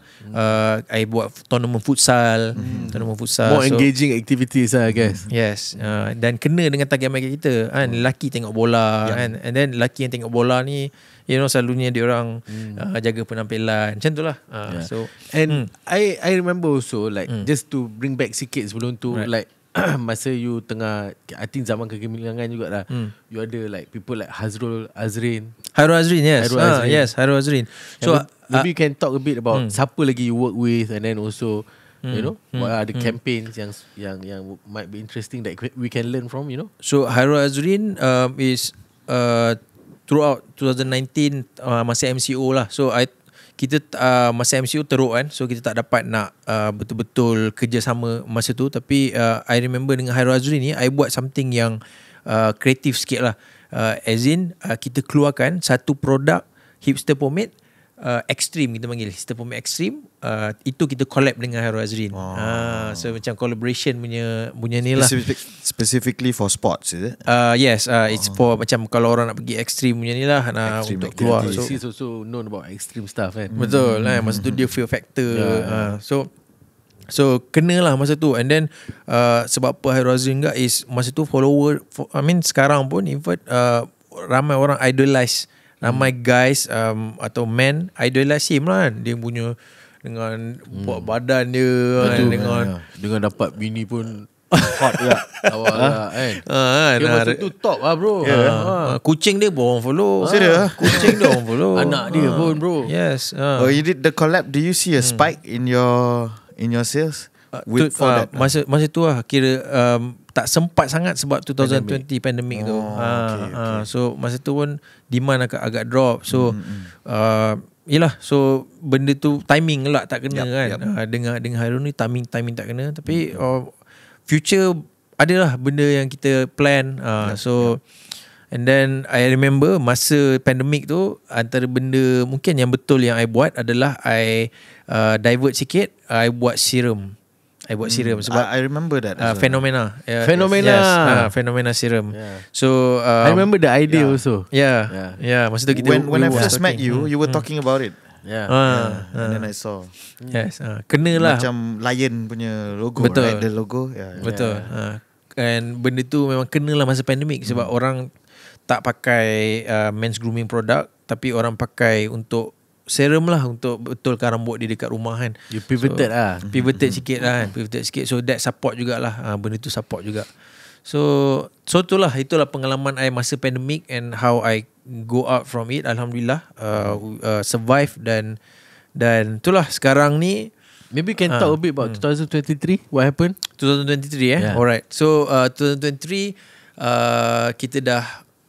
I buat tournament futsal. More engaging activities lah, I guess. Yes. Dan kena dengan target market kita kan. Lelaki tengok bola kan. And then lelaki yang tengok bola ni, you know, selalunya dia orang jaga penampilan macam tu lah. So and I remember also like just to bring back sikit sebelum tu, Right. like masa you tengah, I think zaman kegemilangan jugalah, you ada like people like Hazrul Azrin. Hairul Azrin, yes. Hairul Azrin. Yes, Hairul Azrin. So Maybe you can talk a bit about siapa lagi you work with, and then also you know what are the campaigns yang might be interesting that we can learn from, you know. So Hairul Azrin is throughout 2019 masa MCO lah. So kita masa MCO teruk kan, so kita tak dapat nak betul-betul kerjasama masa tu. Tapi I remember dengan Hairul Azrin ni, I buat something yang kreatif sikit lah. As in kita keluarkan satu produk Hipster Pomade Extreme, kita panggil Hipster Pomade Extreme. Itu kita collab dengan Hairul Azrin. So macam collaboration punya ni lah. Specifically for sports, is it? Yes, it's for macam kalau orang nak pergi extreme punya ni lah, Extreme untuk keluar. So So, he's also known about extreme stuff kan. betul lah, masa tu dia fear factor. So kena lah masa tu. And then sebab apa Hairul Azrin enggak is masa tu sekarang pun in fact ramai orang idolize, ramai guys atau men idolize him lah kan. Dia punya dengan buat badan dia kan, dengan dapat bini pun hot lah awal lah kan. Dia masa tu top lah bro. Kucing dia pun orang follow. Serius? Kucing dia orang follow. Anak dia pun bro. Yes. Oh, you did the collab. Do you see a spike in your sales? Masa tu lah kira tak sempat sangat sebab 2020 pandemic tu. Okay. So masa tu pun demand agak drop. So yelah, so benda tu timing lah tak kena kan. Dengan Hairul ni timing tak kena. Tapi future adalah benda yang kita plan. And then I remember masa pandemic tu, antara benda mungkin yang betul yang I buat adalah I divert sikit, I buat serum. Sebab I remember that Phenomena. Phenomena. Yes, Phenomena serum. So I remember the idea also. Yeah. Masa tu kita when I first met you, you were talking about it. And then I saw. Yes. Kenalah Macam lion punya logo. Betul. Right? The logo. Betul. And benda tu memang kenalah masa pandemik sebab orang tak pakai men's grooming product, tapi orang pakai untuk serum lah, untuk betulkan rambut dia dekat rumah kan. You pivoted lah. Pivoted sikit lah kan. Pivoted sikit. So that support jugalah. Benda tu support juga. So itulah pengalaman I masa pandemic and how I go out from it. Alhamdulillah survive dan itulah sekarang ni. Maybe you can talk a bit about 2023. What happened? 2023 Alright. So 2023 kita dah,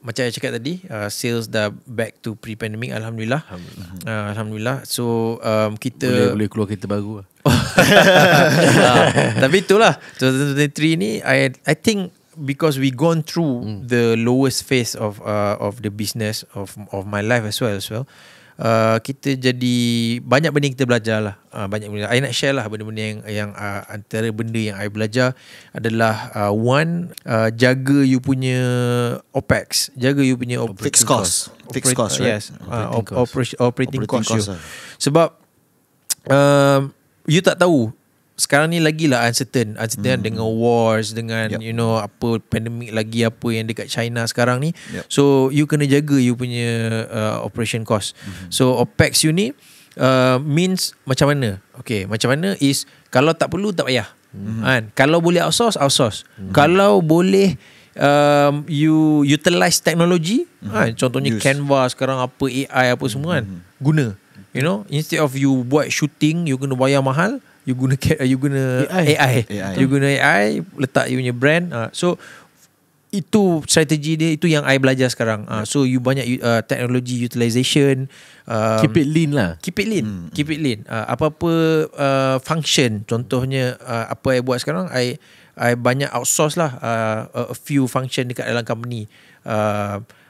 macam saya cakap tadi, sales dah back to pre-pandemic. Alhamdulillah. Alhamdulillah. So kita boleh keluar kereta baru lah. Tapi itulah 2023 ni I think because we gone through the lowest phase of the business of my life as well. Kita jadi banyak benda yang kita belajar lah. Banyak benda I nak share lah. Benda-benda yang antara benda yang I belajar adalah one, jaga you punya OPEX, jaga you punya Fixed cost, right? Yes, operating cost you. Sebab you tak tahu sekarang ni lagilah uncertain dengan wars, dengan you know apa pandemik lagi, apa yang dekat China sekarang ni. So you kena jaga you punya operation cost. So OPEX you ni means macam mana? Okay, macam mana is kalau tak perlu tak payah. Kan? Kalau boleh outsource. Kalau boleh you utilize teknologi, contohnya Canva sekarang, apa AI apa semua kan, guna. You know, instead of you buat shooting you kena bayar mahal, you guna AI. You guna AI, letak you punya brand. So itu strategi dia, itu yang I belajar sekarang. So you banyak technology utilization. Keep it lean lah. Keep it lean. Apa-apa function, contohnya apa I buat sekarang, I banyak outsource lah a few function dekat dalam company.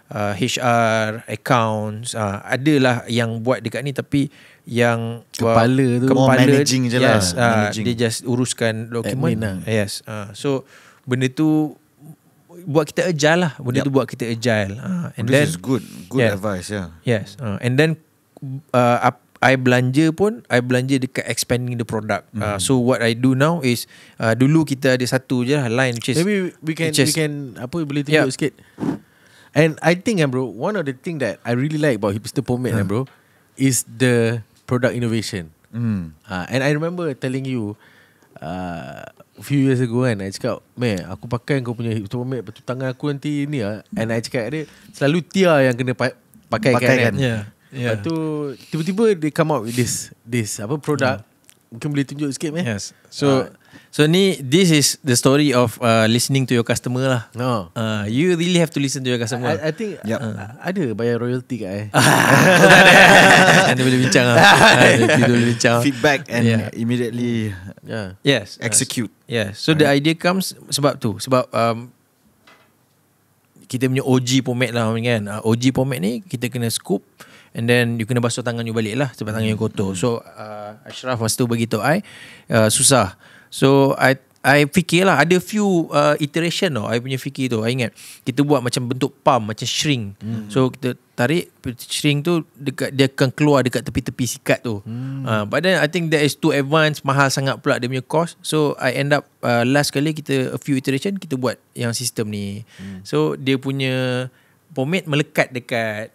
HR, accounts, adalah yang buat dekat ni, tapi yang kepala managing je lah. Dia just uruskan dokumen lah. Yes. So benda tu buat kita agile lah. Benda tu buat kita agile. And This then is good advice. Yes. And then I belanja dekat expanding the product. So what I do now is dulu kita ada satu je lah line, which is maybe we can apa boleh tunjuk sikit. And I think bro, one of the thing that I really like about Hipster Pomade bro is the product innovation. And I remember telling you few years ago kan, I cakap, "Meh, aku pakai kau punya Hipster Pomade, lepas tu tangan aku nanti ni lah." And I cakap dia, selalu Tia yang kena pakai kan. Lepas tu tiba-tiba they come out with this apa produk. Mungkin boleh tunjuk sikit meh. Yes. So this is the story of listening to your customer lah. No. You really have to listen to your customer. I think ada bayar royalty kat Anda boleh bincang lah. Kita boleh bincang. Feedback and immediately Yes. execute. Yes. So the idea comes sebab tu. Sebab kita punya OG pomade lah kan. OG pomade ni kita kena scoop and then you kena basuh tangan you balik lah sebab tangan you kotor. So Ashraf masa tu beritahu I susah. So I fikir lah, ada few iteration tau I punya fikir tu. I ingat kita buat macam bentuk pump, macam shrink. So kita tarik shrink tu dekat, dia akan keluar dekat tepi-tepi sikat tu. But then I think that is too advanced, mahal sangat pula dia punya cost. So I end up last kali kita a few iteration kita buat yang sistem ni. So dia punya pomade melekat dekat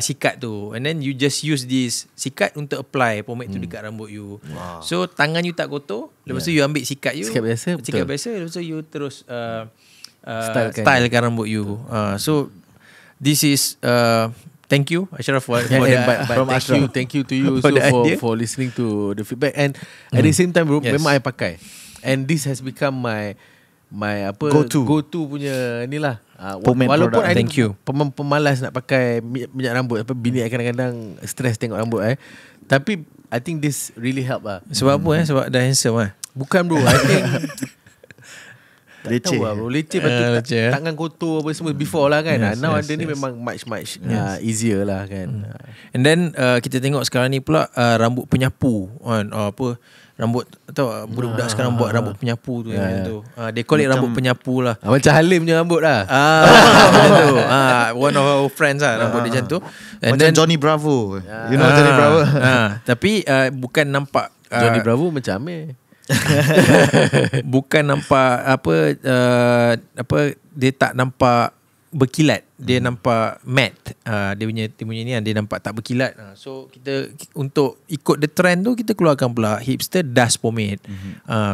sikat tu, and then you just use this sikat untuk apply pomade tu dekat rambut you. So tangan you tak kotor, lepas tu you ambil sikat you, sikat biasa, lepas tu you terus stylekan rambut you. So this is thank you Ashraf for thank you to you also for listening to the feedback, and at the same time bro, memang I pakai, and this has become my go to punya ni lah. Walaupun I pemalas nak pakai minyak rambut, bini I kadang-kadang stress tengok rambut tapi I think this really help lah. Sebab apa sebab dah handsome Bukan bro, I think leceh bro, leceh tangan kotor apa semua before lah kan. Now ada ni memang much easier lah kan. And then kita tengok sekarang ni pula rambut penyapu kan, apa rambut tahu budak-budak sekarang buat rambut penyapu tu tu. They call it rambut penyapu lah. Macam Halim punya rambut lah. Tu. One of our friends lah rambut dia macam tu. And macam then Johnny Bravo. You know Johnny Bravo? Tapi bukan nampak Johnny Bravo macam Amir. Bukan nampak apa dia tak nampak berkilat, dia nampak matte. Dia punya ni dia nampak tak berkilat. So kita untuk ikut the trend tu kita keluarkan pula hipster dust pomade.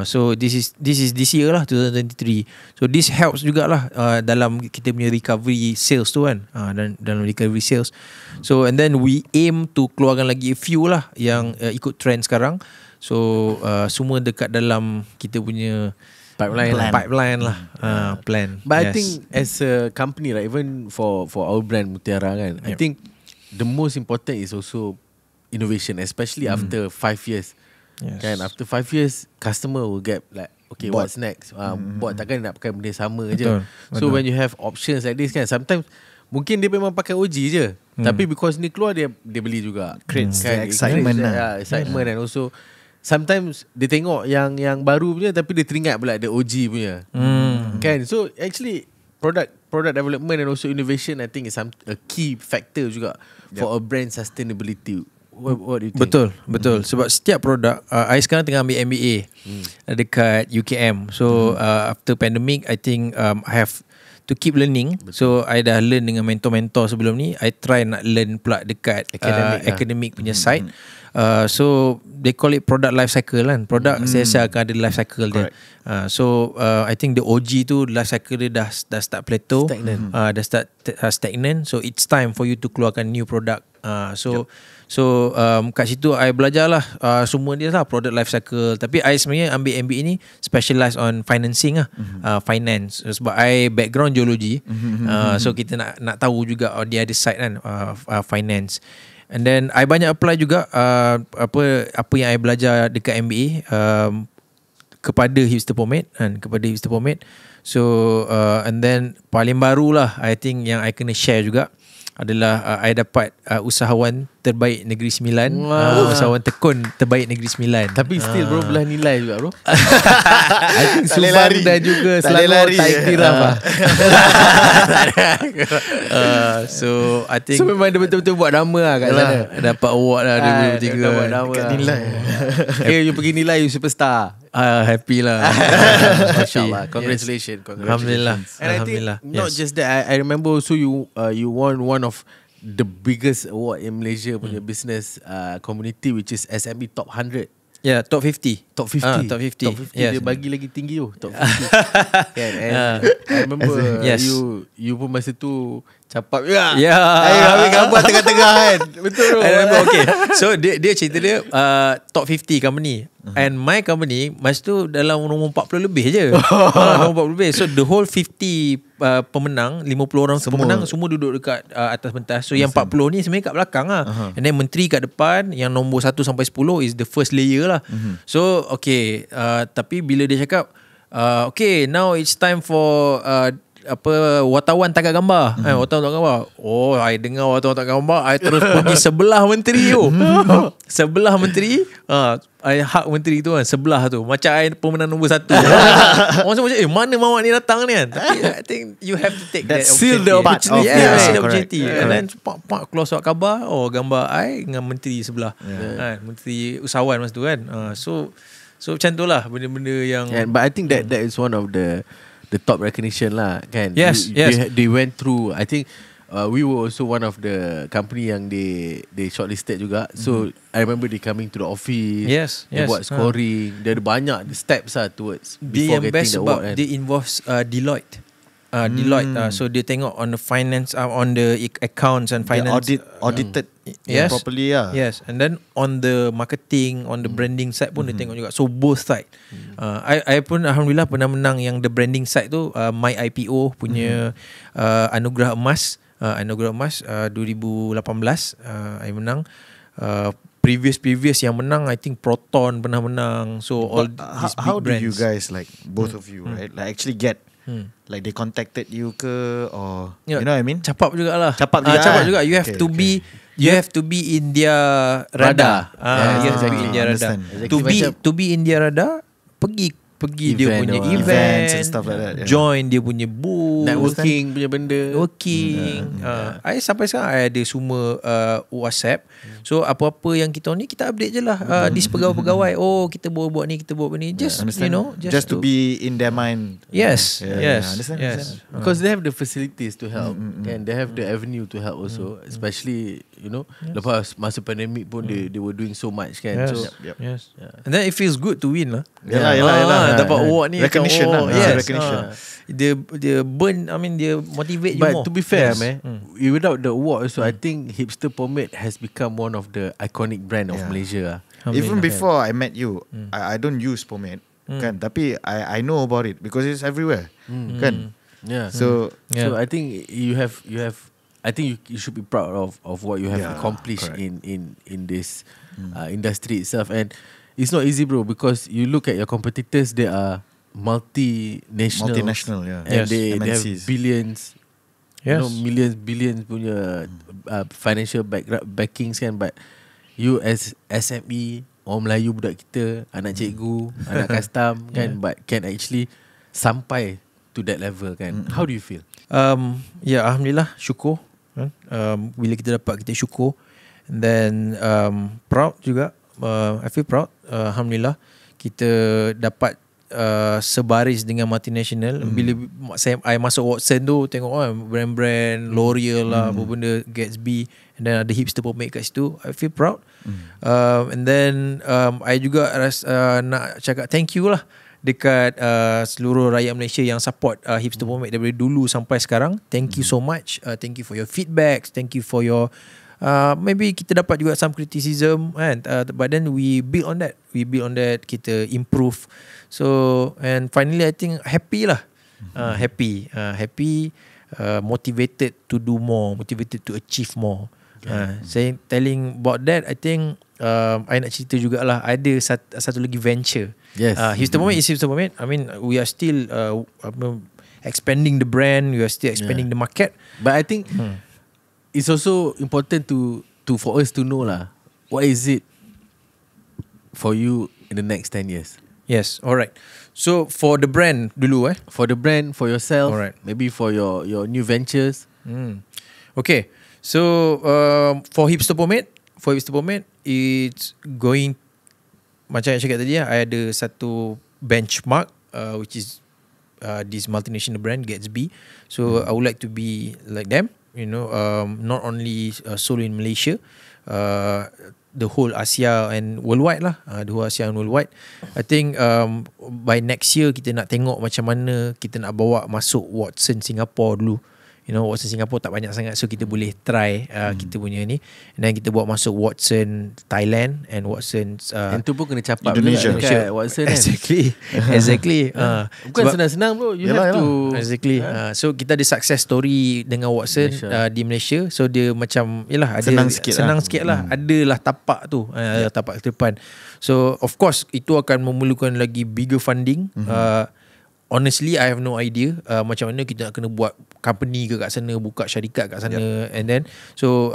So this is this year lah 2023. So this helps jugalah dalam kita punya recovery sales tu kan. Dan dalam recovery sales. So and then we aim to keluarkan lagi a few lah yang ikut trend sekarang. So semua dekat dalam kita punya pipeline lah. Plan. But I think as a company right, even for our brand Mutiara kan, I think the most important is also innovation, especially after 5 years. Kan, after 5 years customer will get like, okay, what's next? Buat takkan nak pakai benda sama je. So when you have options like this kan, sometimes mungkin dia memang pakai OG je, tapi because ni keluar dia beli juga. Creates excitement lah. Excitement and also sometimes dia tengok yang baru punya tapi dia teringat pula the OG punya. Kan? So actually product development and also innovation I think is a key factor juga for a brand sustainability. What do you think? Betul. Sebab setiap produk I sekarang tengah ambil MBA dekat UKM. So after pandemic I think I have to keep learning. So I dah learn dengan mentor-mentor sebelum ni. I try nak learn pula dekat academic punya side. So they call it product life cycle kan. Produk saya akan ada life cycle dia. So I think the OG tu life cycle dia dah start plateau, dah start stagnant. So it's time for you to keluarkan new product. So kat situ I belajar lah semua dia lah product life cycle. Tapi I sebenarnya ambil MBA ni specialize on financing lah. Finance. Sebab I background geology. So kita nak tahu juga on the other side kan, finance. And then I banyak apply juga apa yang I belajar dekat MBA kepada Hipster Pomade kan, kepada Hipster Pomade. So and then paling barulah I think yang I kena share juga adalah I dapat usahawan terbaik Negeri Sembilan. Usahawan tekun terbaik Negeri Sembilan. Tapi still bro belah nilai juga bro. I think Subang dan juga Selangor tak iktiraf lah. So I think so memang dia betul-betul buat nama lah kat sana. Dapat award lah 2023. Dapat nama kat nilai. Okay, you pergi nilai you superstar. Happy lah. Masya-Allah. Congratulations. Alhamdulillah. And I think not just that, I remember also you won one of the biggest award in Malaysia punya business community, which is SME Top 100. Yeah, top 50. Top 50. Top 50. Top 50 Yes. dia bagi lagi tinggi Top 50. Kan? And I remember Yes. you pun masa tu capap juga. Yeah. Ambil gambar tengah-tengah kan. Betul. I remember, okay. So dia cerita dia top 50 company. And my company masa tu dalam nombor 40 lebih je. Nombor 40 lebih. So the whole 50 pemenang, 50 orang pemenang semua duduk dekat atas pentas. So yang 40 ni sebenarnya kat belakang lah. And then menteri kat depan, yang nombor 1 sampai 10 is the first layer lah. So okay, tapi bila dia cakap okay, now it's time for wartawan tangkap gambar. Wartawan tangkap gambar. Oh, I dengar wartawan tangkap gambar, I terus pergi sebelah menteri tu. Sebelah menteri, I hug menteri tu kan, sebelah tu. Macam I pemenang nombor 1. Orang semua macam, mana mamak ni datang ni kan. Tapi I think you have to take that still the opportunity. Yeah, the opportunity. And then pak keluar surat khabar, gambar I dengan menteri sebelah. Menteri usahawan masa tu kan. So macam tu lah benda-benda yang But I think that is one of the top recognition lah kan. Yes. They went through. I think we were also one of the company yang they shortlisted juga. So I remember they coming to the office. Yes. They buat scoring. Dia ada banyak steps lah towards before getting best the award. sebab dia involves Deloitte. So dia tengok on the finance, on the accounts and finance, audited yes, properly lah. Yes, and then on the marketing, on the branding side pun dia tengok juga. So both side. I pun alhamdulillah pernah menang yang the branding side tu, My IPO punya anugerah emas. Anugerah emas 2018 I menang. Previous yang menang I think Proton pernah menang. So all these big how do brands. you guys, like both of you, right, like actually get like they contacted you ke, or you know what I mean? Capap jugalah. Capap juga. Capap juga. You have to be you have to be in their radar. You have to be in their radar. To be in their radar, pergi dia punya events and stuff like that. Join dia punya booth, networking punya benda. I sampai sekarang I ada semua WhatsApp. So apa-apa yang kita ni kita update je lah. Di pegawai-pegawai, kita buat ni, kita buat ni. Just you know, just to be in their mind. Yes. Understand. Because they have the facilities to help, and they have the avenue to help also, especially you know, lepas masa pandemic pun they were doing so much kan. Yes. So Yes. And then it feels good to win lah. Yelah. Dapat award ni recognition lah. Recognition. Dia burn, dia motivate you more. But to be fair, without the award also, I think Hipster Pomade has become one of the iconic brand of Malaysia. Even before I met you, I don't use pomade kan, tapi I know about it because it's everywhere kan. So I think you have I think you should be proud of what you have accomplished in this industry itself. And it's not easy, bro, because you look at your competitors, they are multinational, and they have billions, you know, millions, billions punya financial backings kan. But you as SME, orang Melayu, budak kita, anak cikgu, anak custom kan, but can actually sampai to that level kan. How do you feel? Alhamdulillah, syukur kan. Bila kita dapat, kita syukur. And then proud juga. I feel proud. Alhamdulillah kita dapat sebaris dengan multinational. Bila I masuk Watson tu, tengok brand-brand L'Oreal lah, apa benda, Gatsby, and then ada Hipster Pomade kat situ. I feel proud. And then I juga nak cakap thank you lah dekat seluruh rakyat Malaysia yang support Hipster Pomade daripada dulu sampai sekarang. Thank you so much. Thank you for your feedback. Thank you for your maybe kita dapat juga some criticism kan, but then we build on that. Kita improve. So and finally I think happy lah. Happy, motivated to do more, motivated to achieve more. Telling about that, I think I nak cerita jugalah, ada satu lagi venture. Hipster Pomade is Hipster Pomade. I mean, we are still expanding the brand, we are still expanding the market. But I think it's also important to for us to know lah, what is it for you in the next 10 years? Yes, alright. So for the brand dulu For the brand, for yourself, alright. Maybe for your new ventures. Okay. So for Hipster Pomade, it's going, macam yang cakap tadi I ada satu benchmark which is this multinational brand Gatsby. So I would like to be like them, you know, not only sold in Malaysia, the whole Asia and worldwide lah, the whole Asia and worldwide. I think by next year kita nak tengok macam mana kita nak bawa masuk Watson Singapore dulu. You know, Watson Singapore tak banyak sangat, so kita boleh try kita punya ni, and then kita bawa masuk Watson Thailand and Watson and tu pun kena capak Indonesia. dekat Watson kan. Exactly. Bukan senang-senang bro, you have to exactly. So kita ada success story dengan Watson di Malaysia. So dia macam yalah, ada senang sikit lah. Adalah tapak tu, tapak ke depan. So of course itu akan memerlukan lagi bigger funding. Honestly, I have no idea macam mana kita nak kena buat company ke kat sana, buka syarikat kat sana, and then so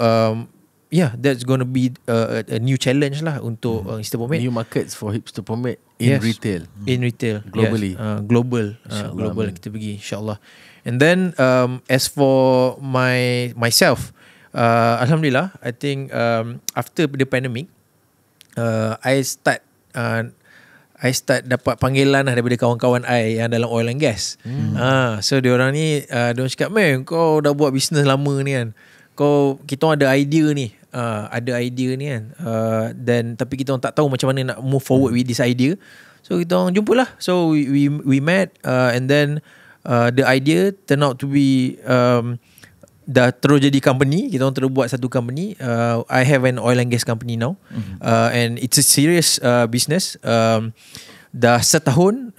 that's gonna be a new challenge lah untuk Hipster Pomade. New markets for Hipster Pomade in retail. In retail globally. Yes. Global kita pergi insyaAllah. And then as for myself, alhamdulillah, I think after the pandemic, I start dapat panggilan lah daripada kawan-kawan I yang dalam oil and gas. So diorang ni diorang cakap, "Man, kau dah buat bisnes lama ni kan. Kita orang ada idea ni. Kan. Dan tapi kita orang tak tahu macam mana nak move forward with this idea. So kita orang jumpa lah. So we met and then the idea turned out to be dah terus jadi company. Kita orang terus buat satu company. I have an oil and gas company now, and it's a serious business. Dah setahun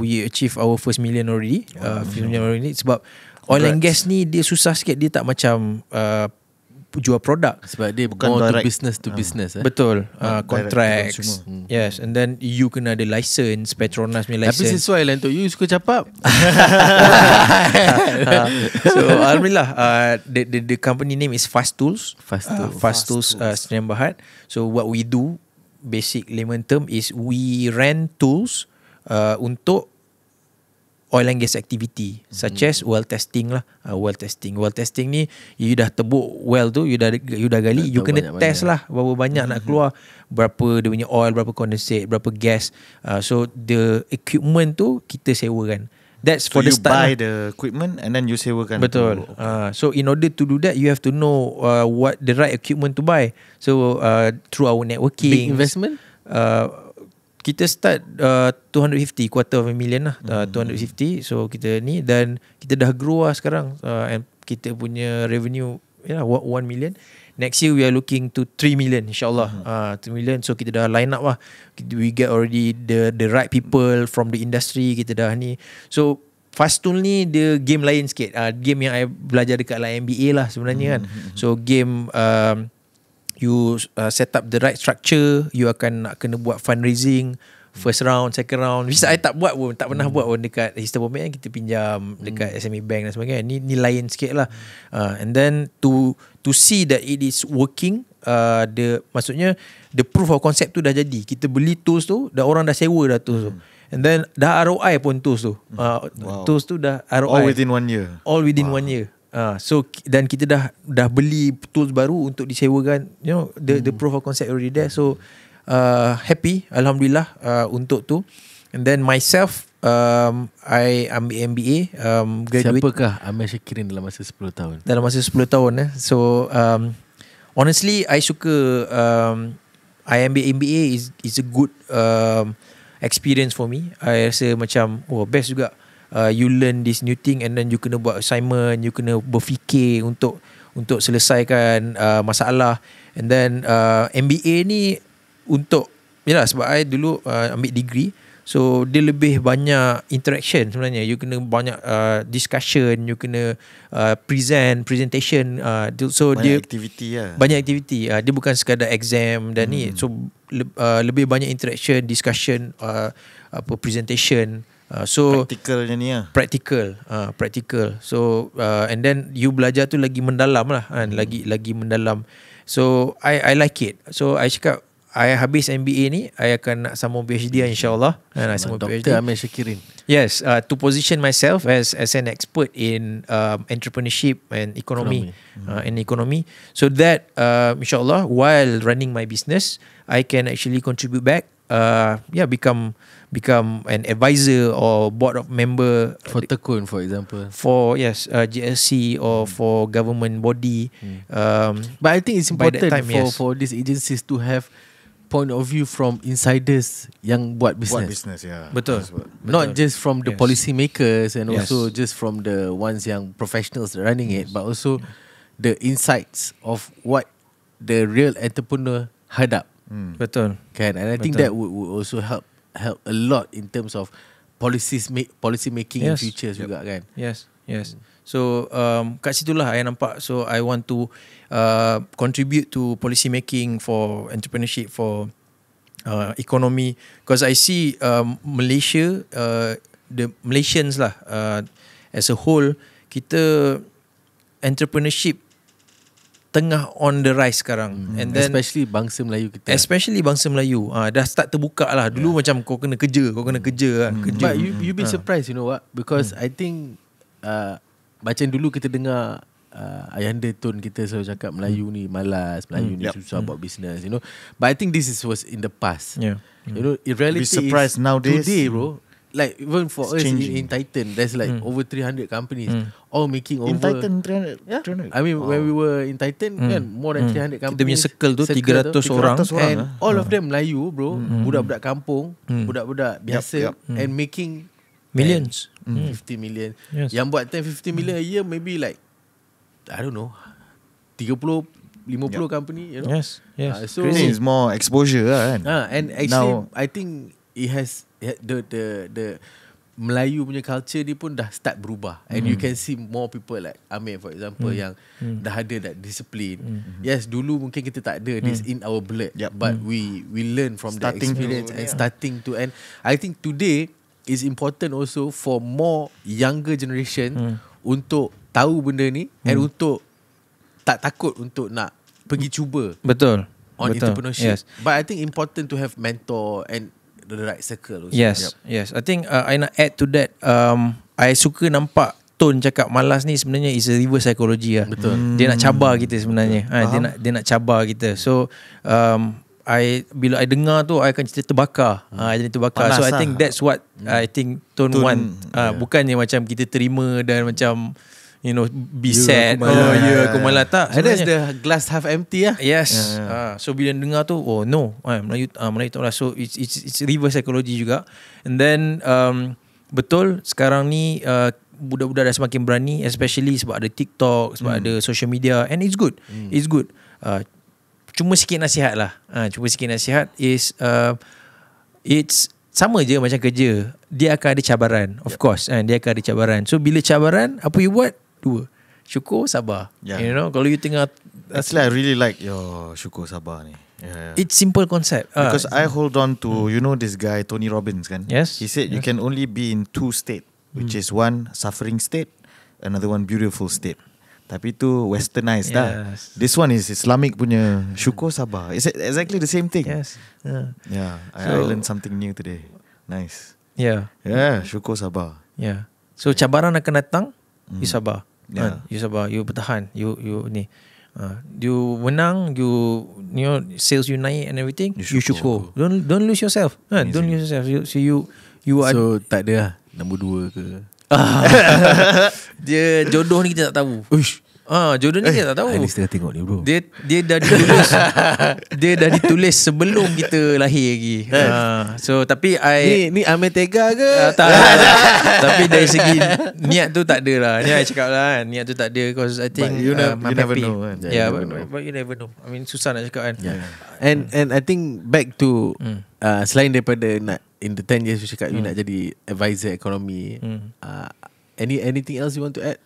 we achieve our first million already. First million already. Sebab oil and gas ni dia susah sikit. Dia tak macam jual produk, sebab dia bukan more to direct. business to business. Betul. Contracts. Yes, and then you kena ada license, Petronas punya license. Tapi sesuai lah untuk you suka capap. So alhamdulillah, the company name is Fast Tools. Fast Tools Sdn Bhd. So what we do, basic layman term, is we rent tools untuk oil and gas activity, such as well testing lah. Well testing ni, you dah tebuk well tu, you dah gali, you kena test lah berapa banyak nak keluar, berapa dia punya oil, berapa condensate, berapa gas. So the equipment tu kita sewakan. That's for the start. You buy lah. the equipment and then you sewakan. Betul. So in order to do that, you have to know what the right equipment to buy. So through our networking. Big investment? Kita start 250, $250,000 lah. 250. So kita ni, dan kita dah grow lah sekarang, and kita punya revenue 1 million. Next year we are looking to 3 million insyaAllah. 3 million. So kita dah line up lah. We get already the right people from the industry. Kita dah ni. So Fast Tool ni dia game lain sikit. Game yang I belajar dekat MBA lah sebenarnya kan. So game you set up the right structure. You akan nak kena buat fundraising, first round, second round. Which I tak buat pun, tak pernah buat pun dekat Hipster Pomade kan. Kita pinjam dekat SME Bank dan sebagainya. Ni lain sikit lah. And then to see that it is working, maksudnya the proof of concept tu dah jadi. Kita beli tools tu, dah orang dah sewa dah tools tu. And then dah ROI pun tools tu. Tools tu dah ROI. All within 1 year. All within 1 year. So dan kita dah beli tools baru untuk disewakan. You know, the proof of concept already there. So happy, alhamdulillah, untuk tu. And then myself, I ambil MBA, graduate. Siapakah Amir Syakirin dalam masa 10 tahun? Dalam masa 10 tahun. So honestly, I suka I ambil MBA is a good experience for me. I rasa macam best juga. You learn this new thing, and then you kena buat assignment, you kena berfikir untuk selesaikan masalah. And then MBA ni untuk, yalah, sebab I dulu ambil degree, so dia lebih banyak interaction sebenarnya. You kena banyak discussion, you kena presentation, so banyak dia aktiviti lah. Banyak aktiviti. Dia bukan sekadar exam dan ni. So lebih banyak interaction, discussion, presentation. So practicalnya ni lah. Practical. So and then you belajar tu lagi mendalam lah kan, lagi mendalam. So I like it. So I cakap, I habis MBA ni, I akan nak sambung PhD insyaAllah. Dr. Amir Syakirin. Yes, to position myself as an expert in entrepreneurship and economy. So that insyaAllah, while running my business, I can actually contribute back. Become become an advisor or board of member For Tekun, for example. for GLC or for government body. But I think it's by that important time, yes. for these agencies to have point of view from insiders yang buat Buat business. business, yeah. Betul. Not just from the Yes. policy makers and Yes. also just from the ones yang professionals running it, but also the insights of what the real entrepreneur hadap. Betul. Kan? And I think Betul. that would also help a lot in terms of policy making in Yes. future juga kan. Yes. So kat situlah I nampak. So I want to contribute to policy making for entrepreneurship, for economy, because I see Malaysia, the Malaysians lah, as a whole, kita entrepreneurship tengah on the rise sekarang. And then Especially bangsa Melayu kita. especially bangsa Melayu, dah start terbuka lah. Dulu macam kau kena kerja lah, kerja. But you be surprised, you know what? Because I think macam dulu kita dengar ayahanda Tun kita selalu cakap Melayu ni malas, Melayu ni susah buat business, you know. But I think this was in the past. Yeah. You know, in reality Be surprised is nowadays. today, bro. Like even for us changing. in Titan, there's like over 300 companies all making over. In Titan 300. Yeah. 300. I mean when we were in Titan kan more than 300 Kita punya companies. circle tu 300 orang. 300 orang, And all of them Melayu, bro. Budak-budak kampung, budak-budak biasa and making Millions. 50 million. Yes. Yang buat 10-50 million a year, maybe like I don't know 30-50 company, you know. Yes. So Crazy is more exposure lah kan. and actually Now- I think it has the Melayu punya culture ni pun dah start berubah. And you can see more people like Amir for example yang dah ada that discipline. Yes, dulu mungkin kita tak ada this in our blood, but we learn from the Starting to- experience and starting to. And I think today is important also for more younger generation untuk tahu benda ni and untuk tak takut untuk nak pergi cuba Betul. on entrepreneurship. Yes. But I think important to have mentor and the right circle also. Yes. I think I nak add to that. I suka nampak Tun cakap malas ni sebenarnya is a reverse psychology lah. Betul. Dia nak cabar kita sebenarnya. Dia nak cabar kita. So bila I dengar tu I akan jadi terbakar. Jadi terbakar. Panas So I lah. think that's what I think Tun want. Bukannya macam kita terima dan macam you know be sad. Aku malas tak. And that's Sebenarnya- the glass half empty lah. Yes. So bila dengar tu, oh no, Melayu tak lah. So it's reverse psychology juga. And then betul sekarang ni budak-budak dah semakin berani, especially sebab ada TikTok, sebab ada social media, and it's good. It's good. Cuma sikit nasihat lah. Cuma sikit nasihat is it's sama je macam kerja. Dia akan ada cabaran, of course. Dia akan ada cabaran. So bila cabaran, apa you buat? Dua. Syukur, sabar. You know, kalau you tengah Actually I really like your Syukur Sabar ni. Yeah. it's simple concept. Because I hold on to you know this guy Tony Robbins kan. Yes. He said you can only be in two state, which is one suffering state, another one beautiful state. Tapi tu westernized dah. Yes. This one is Islamic punya Syukur Sabar. It's exactly the same thing. Yes. Yeah. I learned something new today. Nice. Yeah. Yeah, Syukur Sabar. Yeah. So cabaran akan datang, you sabar. Yeah. You sabar, you bertahan, you ni. You menang, you know sales you naik and everything, you syukur. Don't lose yourself. Don't lose yourself. You are So tak ada lah nombor 2 ke? dia jodoh ni kita tak tahu. Jodoh ni kita tak tahu. Alex tengah tengok ni bro. Dia dah ditulis dia dah ditulis sebelum kita lahir lagi. So tapi Ni Amir Tega ke? tak. Tapi dari segi niat tu tak ada lah. Ni I cakap lah kan. Niat tu tak ada. Because I think But you I'm never happy. know kan. Yeah, but you never know. I mean susah nak cakap kan. And I think back to selain daripada nak in the 10 years you cakap you nak jadi advisor ekonomi, anything else you want to add?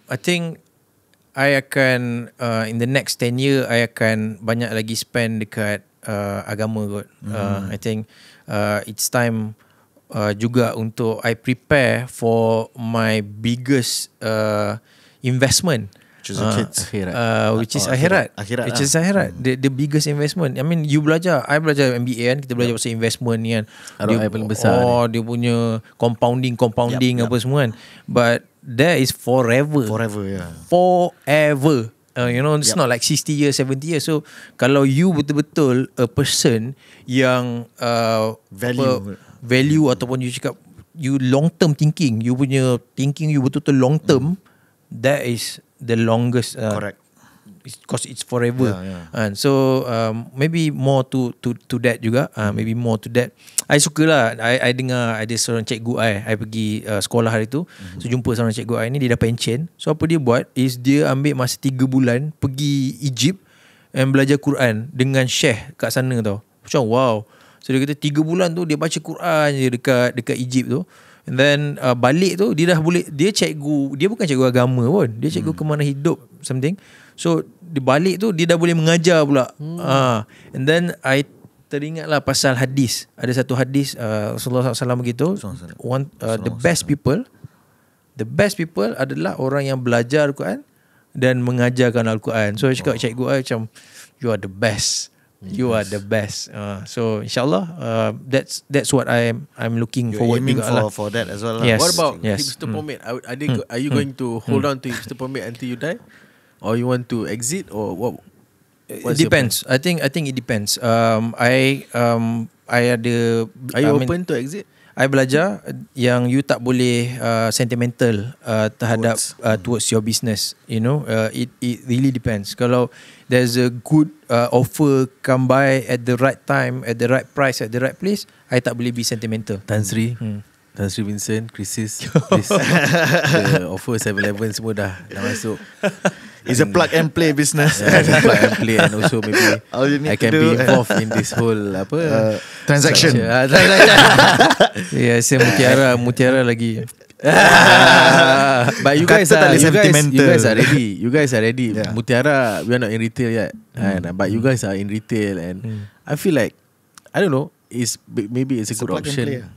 I think I akan in the next 10 year I akan banyak lagi spend dekat agama kot. I think it's time juga untuk I prepare for my biggest investment, Which is the kids. which is akhirat. Which is akhirat. The biggest investment. I mean I belajar MBA kan, kita belajar pasal investment ni kan. ROI paling besar dia punya compounding apa semua kan. But that is forever. Forever, yeah. Forever. It's not like 60 years, 70 years. So kalau you betul-betul a person yang value ataupun you cakap you long term thinking, you punya thinking you betul-betul long term, that is the longest. Correct. Because it's forever. And so maybe more to that juga. Maybe more to that. I suka lah. I dengar ada seorang cikgu I pergi sekolah hari tu. So jumpa seorang cikgu I ni, dia dah pension. So apa dia buat is dia ambil masa 3 bulan pergi Egypt and belajar Quran dengan syekh kat sana tau. Macam wow. So dia kata 3 bulan tu dia baca Quran je dekat Egypt tu. And then balik tu dia dah boleh, dia cikgu, dia bukan cikgu agama pun, dia cikgu kemana hidup something. So dia balik tu dia dah boleh mengajar pula. And then I teringatlah pasal hadis. Ada satu hadis Rasulullah SAW begitu. The best people adalah orang yang belajar Al-Quran dan mengajarkan Al-Quran. So I cakap cikgu I macam, you are the best. You are the best. So insyaAllah that's what I'm looking forward to for that as well. Yes. What about Yes. Hipster Pomade? Are you going to hold on to Hipster Pomade until you die? Or you want to exit? Or what? It depends. I think it depends. I ada. Are you open to exit? I belajar yang you tak boleh sentimental terhadap towards your business. It really depends. Kalau there's a good offer come by at the right time, at the right price, at the right place, I tak boleh be sentimental. Tan Sri Vincent, Crisis, please. The offer 7-Eleven semua dah masuk. It's a plug and play business. Plug and play, and also maybe I can be involved in this whole transaction. Yes, Mutiara lagi. But you guys are ready. You guys are ready. Yeah. Mutiara, we are not in retail yet, but you guys are in retail, and I feel like, I don't know, maybe it's a good option,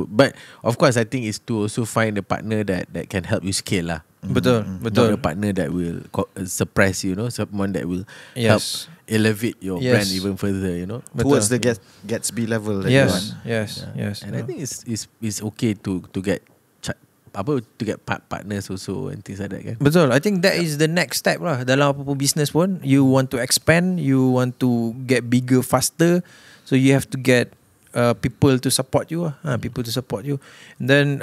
but of course I think it's to also find a partner that can help you scale lah. Betul. Not a partner that will surprise you, someone that will help elevate your brand even further, towards the Gatsby level that you want. Yes. And I think it's okay to get partners also and things like that kan. Betul. I think that is the next step lah. Dalam apa-apa business pun, you want to expand, you want to get bigger faster, so you have to get people to support you people to support you. And then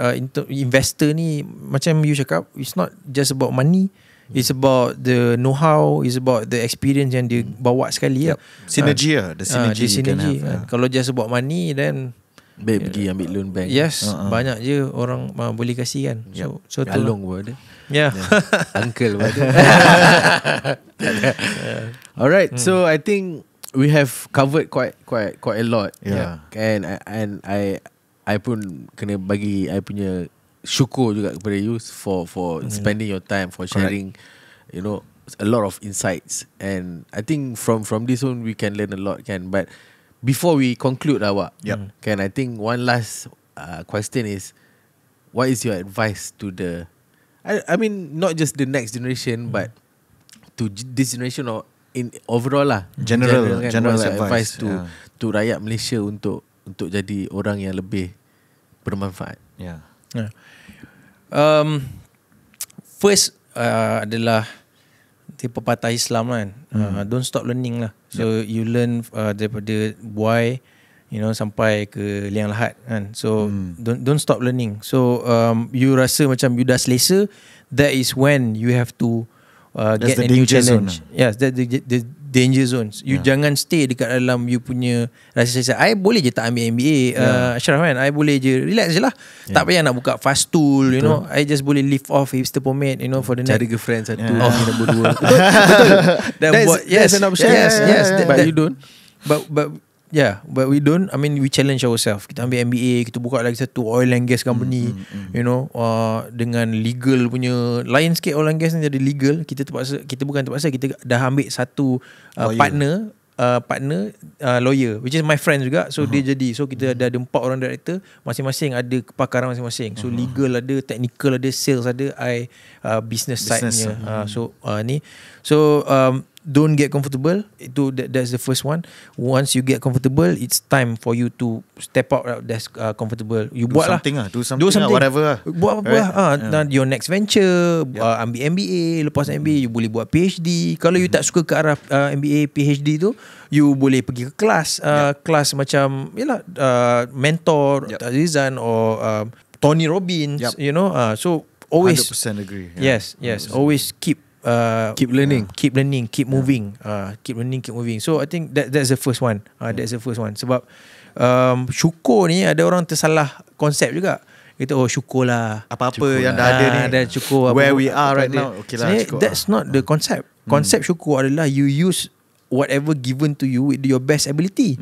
investor ni, macam you cakap, it's not just about money, it's about the know-how, it's about the experience yang dia bawa sekali. Synergy the synergy you can have. Kalau just about money, then pergi ambil loan bank. Yes, banyak je orang boleh kasih kan. So Along pun ada. Uncle pun ada. Alright, so I think we have covered quite a lot. And I pun kena bagi I punya syukur juga kepada you for spending your time, for sharing a lot of insights. And I think from this one we can learn a lot kan. But before we conclude kan, I think one last question is, what is your advice to the I mean not just the next generation but to this generation, or in overall lah, general advice to rakyat Malaysia untuk jadi orang yang lebih bermanfaat. First adalah pepatah Islam kan. Don't stop learning lah. So you learn daripada buai sampai ke liang lahat kan. So don't stop learning. So you rasa macam you dah selesa, that is when you have to get a new challenge. Yes, that's the danger zones. You jangan stay dekat dalam you punya rasa selesa. I boleh je tak ambil MBA, Ashraf kan. I boleh je relax je lah. Tak payah nak buka fast tool, I just boleh lift off Hipster Pomade, for the next. Cari girlfriend satu, nombor 2. Betul. That's an option. Yes. But you don't. But we don't. I mean, we challenge ourselves. Kita ambil MBA, kita buka lagi satu oil and gas company, dengan legal punya. Lain sikit oil and gas ni jadi legal. Kita bukan terpaksa, kita dah ambil satu partner lawyer, which is my friend juga. So dia jadi, so kita ada 4 orang director, masing-masing ada kepakaran masing-masing. So legal ada, technical ada, sales ada, business side-nya. don't get comfortable. That's the first one. Once you get comfortable, it's time for you to step out. That's comfortable. You buat lah. Do something. Whatever lah. Buat apa your next venture, ambil MBA. Lepas MBA you boleh buat PhD. Kalau you tak suka ke arah MBA PhD tu, you boleh pergi ke kelas kelas macam mentor Azizan or Tony Robbins, you know. So always 100% agree. Yes, always keep learning, keep moving, keep learning, keep moving. So I think that's the first one. That's the first one. Sebab syukur ni ada orang tersalah konsep juga. Kita syukur lah apa-apa yang dah ada ni, dah syukur where apa, we are right ada. now. Okay lah, syukur. That's not the concept. Konsep syukur adalah you use whatever given to you with your best ability.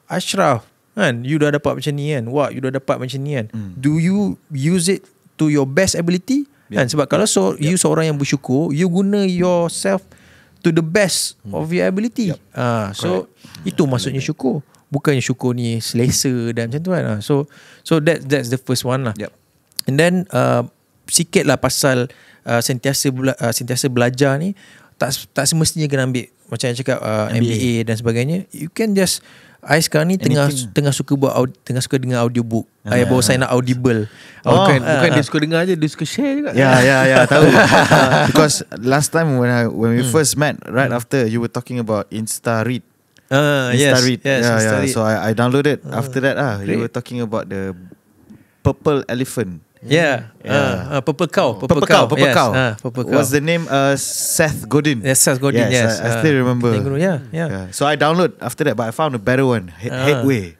Ashraf kan, you dah dapat macam ni kan, you dah dapat macam ni kan. Do you use it to your best ability? Kan? Sebab kalau you seorang yang bersyukur, you guna yourself to the best of your ability. So itu maksudnya syukur. Bukannya syukur ni selesa dan macam tu kan. So that's the first one lah. And then sikit lah pasal sentiasa belajar ni. Tak semestinya kena ambil macam yang cakap MBA dan sebagainya. You can just I sekarang ni tengah suka dengar audiobook. I baru sign up Audible. Bukan dia suka dengar je, dia suka share juga. Ya, tahu. Because last time when we first met, right after you were talking about Insta-read. Yes. So I downloaded after that. You were talking about the purple elephant. Purple cow. Purple cow. Purple cow. What's the name? Seth Godin. Seth Godin. Yes. I still remember. So I download after that, but I found a better one. Headway.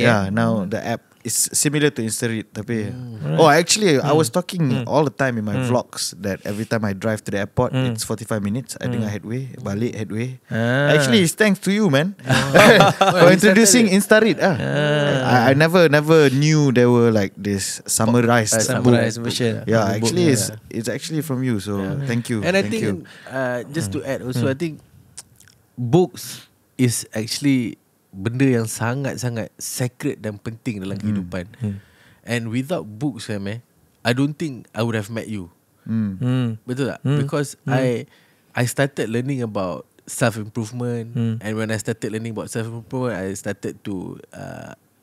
Yeah. Now the app is similar to Insta-read, tapi actually I was talking all the time in my vlogs that every time I drive to the airport, it's 45 minutes. I dengar Headway, balik Headway. Actually, it's thanks to you, man, for introducing Insta-read. I never knew there were like this summarized version. Yeah, actually, it's actually from you. So thank you. And I think just to add also, I think books is actually benda yang sangat-sangat sacred dan penting dalam kehidupan. And without books, I don't think I would have met you. Betul tak? Because I started learning about self-improvement, and when I started learning about self-improvement, I started to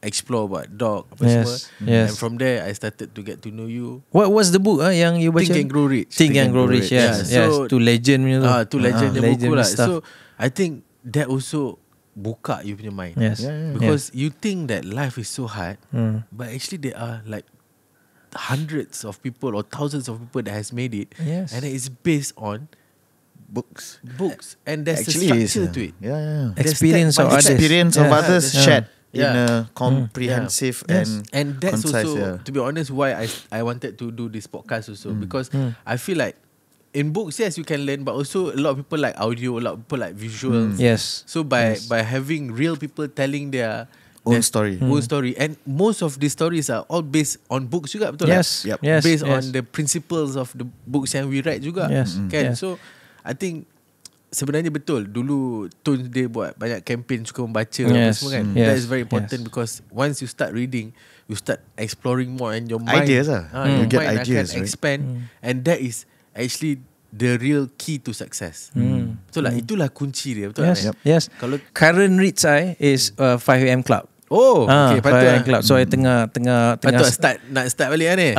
explore about dog apa semua. And from there I started to get to know you. What was the book yang you baca? Think and Grow Rich. Think and Grow Rich. Yes. So, to legend tu. To legend buku lah. Stuff. So I think that also buka you punya mind. Yes. Because you think that life is so hard, but actually there are like hundreds of people or thousands of people that has made it. Yes. And it's based on books. And there's Actually a structure to it. Experience of others shared in Yeah. a comprehensive And that's concise, also, to be honest, why I wanted to do this podcast also, because I feel like in books, yes, you can learn, but also a lot of people like audio, a lot of people like visuals. Yes. So by having real people telling their own story, and most of these stories are all based on books juga, betul Yes. tak? Yes. Based Yes. on the principles of the books yang we write juga. Yes. Kan? Yes. So I think sebenarnya betul dulu Tones dia buat banyak campaign suka membaca apa semua kan. Yes. That is very important because once you start reading, you start exploring more and your mind Ideas lah. your You get mind ideas, akan right? expand, and that is actually the real key to success. Betul lah, itulah kunci dia, betul Yes. tak? Yes. Kalau Current reads is 5am club. okay, patut 5am club. So I tengah patut nak start balik kan ni.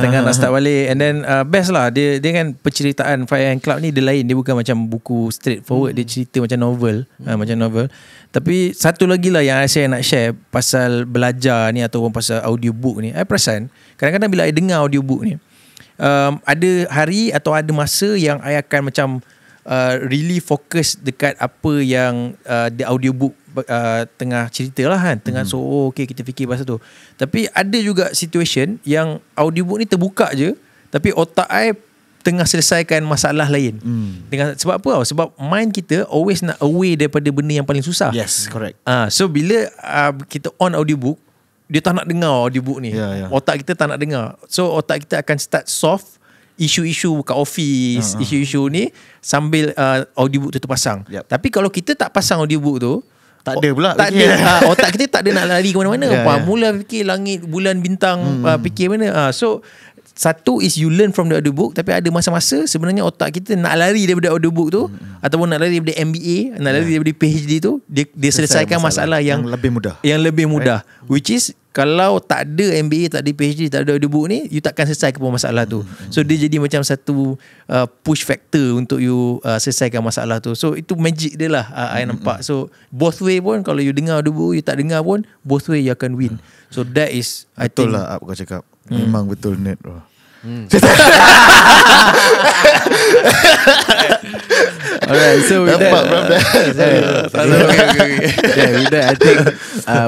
tengah nak start balik. And then best lah, dia kan penceritaan 5am club ni dia lain. Dia bukan macam buku straightforward. Dia cerita macam novel, macam novel. Tapi satu lagi lah yang saya nak share pasal belajar ni ataupun pasal audiobook ni. I perasan kadang-kadang bila I dengar audiobook ni, ada hari atau ada masa yang I akan macam really fokus dekat apa yang the audiobook tengah cerita lah kan. Tengah okay, kita fikir pasal tu. Tapi ada juga situation yang audiobook ni terbuka je, tapi otak I tengah selesaikan masalah lain. Sebab apa tau? Sebab mind kita always nak away daripada benda yang paling susah. Yes, correct. So bila kita on audiobook, dia tak nak dengar audiobook ni. Otak kita tak nak dengar. So otak kita akan start solve isu-isu kat office, isu-isu ni sambil audiobook tu terpasang. Tapi kalau kita tak pasang audiobook tu, tak ada pula. Tak ada. Otak kita tak ada nak lari ke mana-mana. Mula fikir langit, bulan, bintang, fikir mana. So satu is you learn from the audiobook, tapi ada masa-masa sebenarnya otak kita nak lari daripada audiobook tu, ataupun nak lari daripada MBA, nak lari daripada PhD tu, dia selesaikan masalah yang lebih mudah. Yang lebih mudah, which is kalau tak ada MBA, tak ada PhD, tak ada audiobook ni, you takkan selesai pun masalah tu. So dia jadi macam satu push factor untuk you selesaikan masalah tu. So itu magic dia lah, I nampak. So both way pun, kalau you dengar audiobook, you tak dengar pun, both way you akan win. So that is, I betul think, lah apa kau cakap. Memang betul net bro. Alright, so with that, with that, I think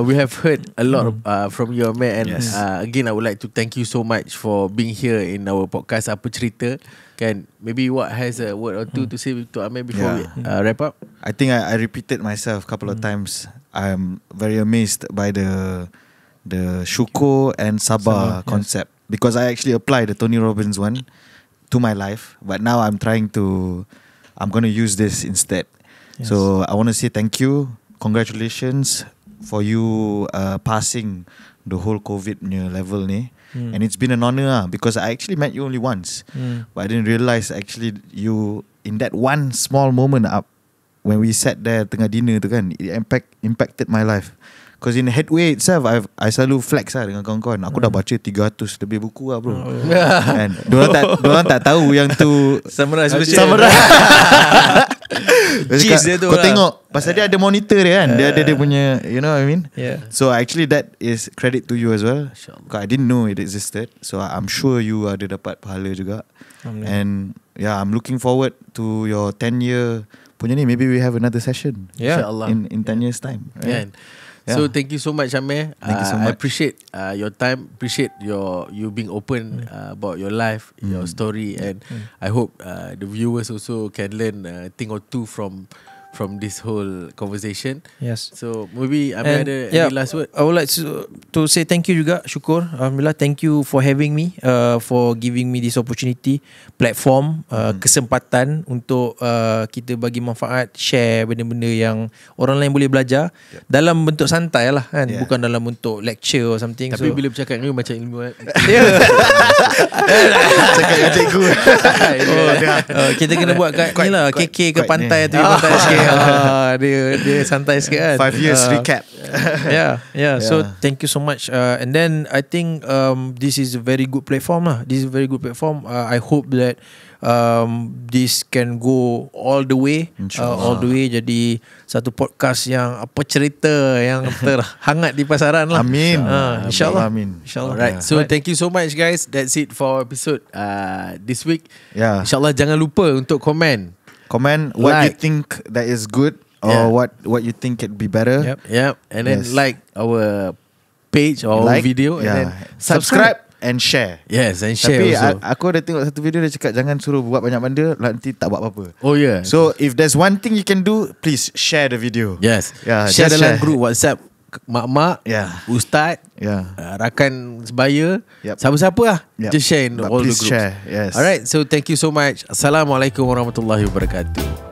we have heard a lot from you, Amir, and again, I would like to thank you so much for being here in our podcast Apa Cerita. Can maybe what has a word or two to say to Amir before we wrap up? I think I repeated myself a couple of times. I'm very amazed by the Syukur and Sabar concept, because I actually applied the Tony Robbins one to my life, but now I'm going to use this instead. So I want to say thank you, congratulations for you passing the whole COVID level ni. And it's been an honor because I actually met you only once, but I didn't realize actually you, in that one small moment up when we sat there tengah dinner tu kan, it impacted my life. Because in Headway itself, I selalu flex lah dengan kawan-kawan. Aku dah baca 300 lebih buku lah bro. And diorang tak tahu yang tu Summarize. Cheese dia tu kau lah. Tengok pasal dia ada monitor dia kan, dia ada dia punya, you know what I mean. So actually that is credit to you as well, because I didn't know it existed. So I'm sure you ada dapat pahala juga. And I'm looking forward to your 10-year punya ni. Maybe we have another session in 10 years time, right? So thank you so much, Amir. Thank you so much. I appreciate your time, appreciate you being open about your life, your story, and I hope the viewers also can learn a thing or two from this whole conversation. Yes. So maybe Amir ada any last word? I would like to say thank you juga, Syukur. Alhamdulillah, thank you for having me, for giving me this opportunity, platform, kesempatan untuk kita bagi manfaat, share benda-benda yang orang lain boleh belajar dalam bentuk santai lah kan, bukan dalam bentuk lecture or something. Tapi bila bercakap dengan you macam ilmuwan. Cakap dengan cikgu. Kita kena buat kat ni lah, KK ke pantai tu, pantai sikit. Dia santai sikit kan. 5 years recap. So thank you so much, and then I think this is a very good platform lah. This is a very good platform. I hope that this can go all the way, jadi satu podcast yang apa cerita yang terhangat di pasaran lah. Amin. InsyaAllah. Amin. Alright, so thank you so much guys. That's it for episode this week. InsyaAllah jangan lupa untuk comment what you think that is good, or what you think could be better. And then like our page or our video, and then subscribe and share. Yes, and share. Tapi also. aku ada tengok satu video dia cakap jangan suruh buat banyak benda, nanti tak buat apa-apa. So if there's one thing you can do, please share the video. Yes. Share dalam group WhatsApp mak-mak, ustaz, rakan sebaya, siapa-siapa lah, just share in all the groups. Share. Yes. Alright, so thank you so much. Assalamualaikum warahmatullahi wabarakatuh.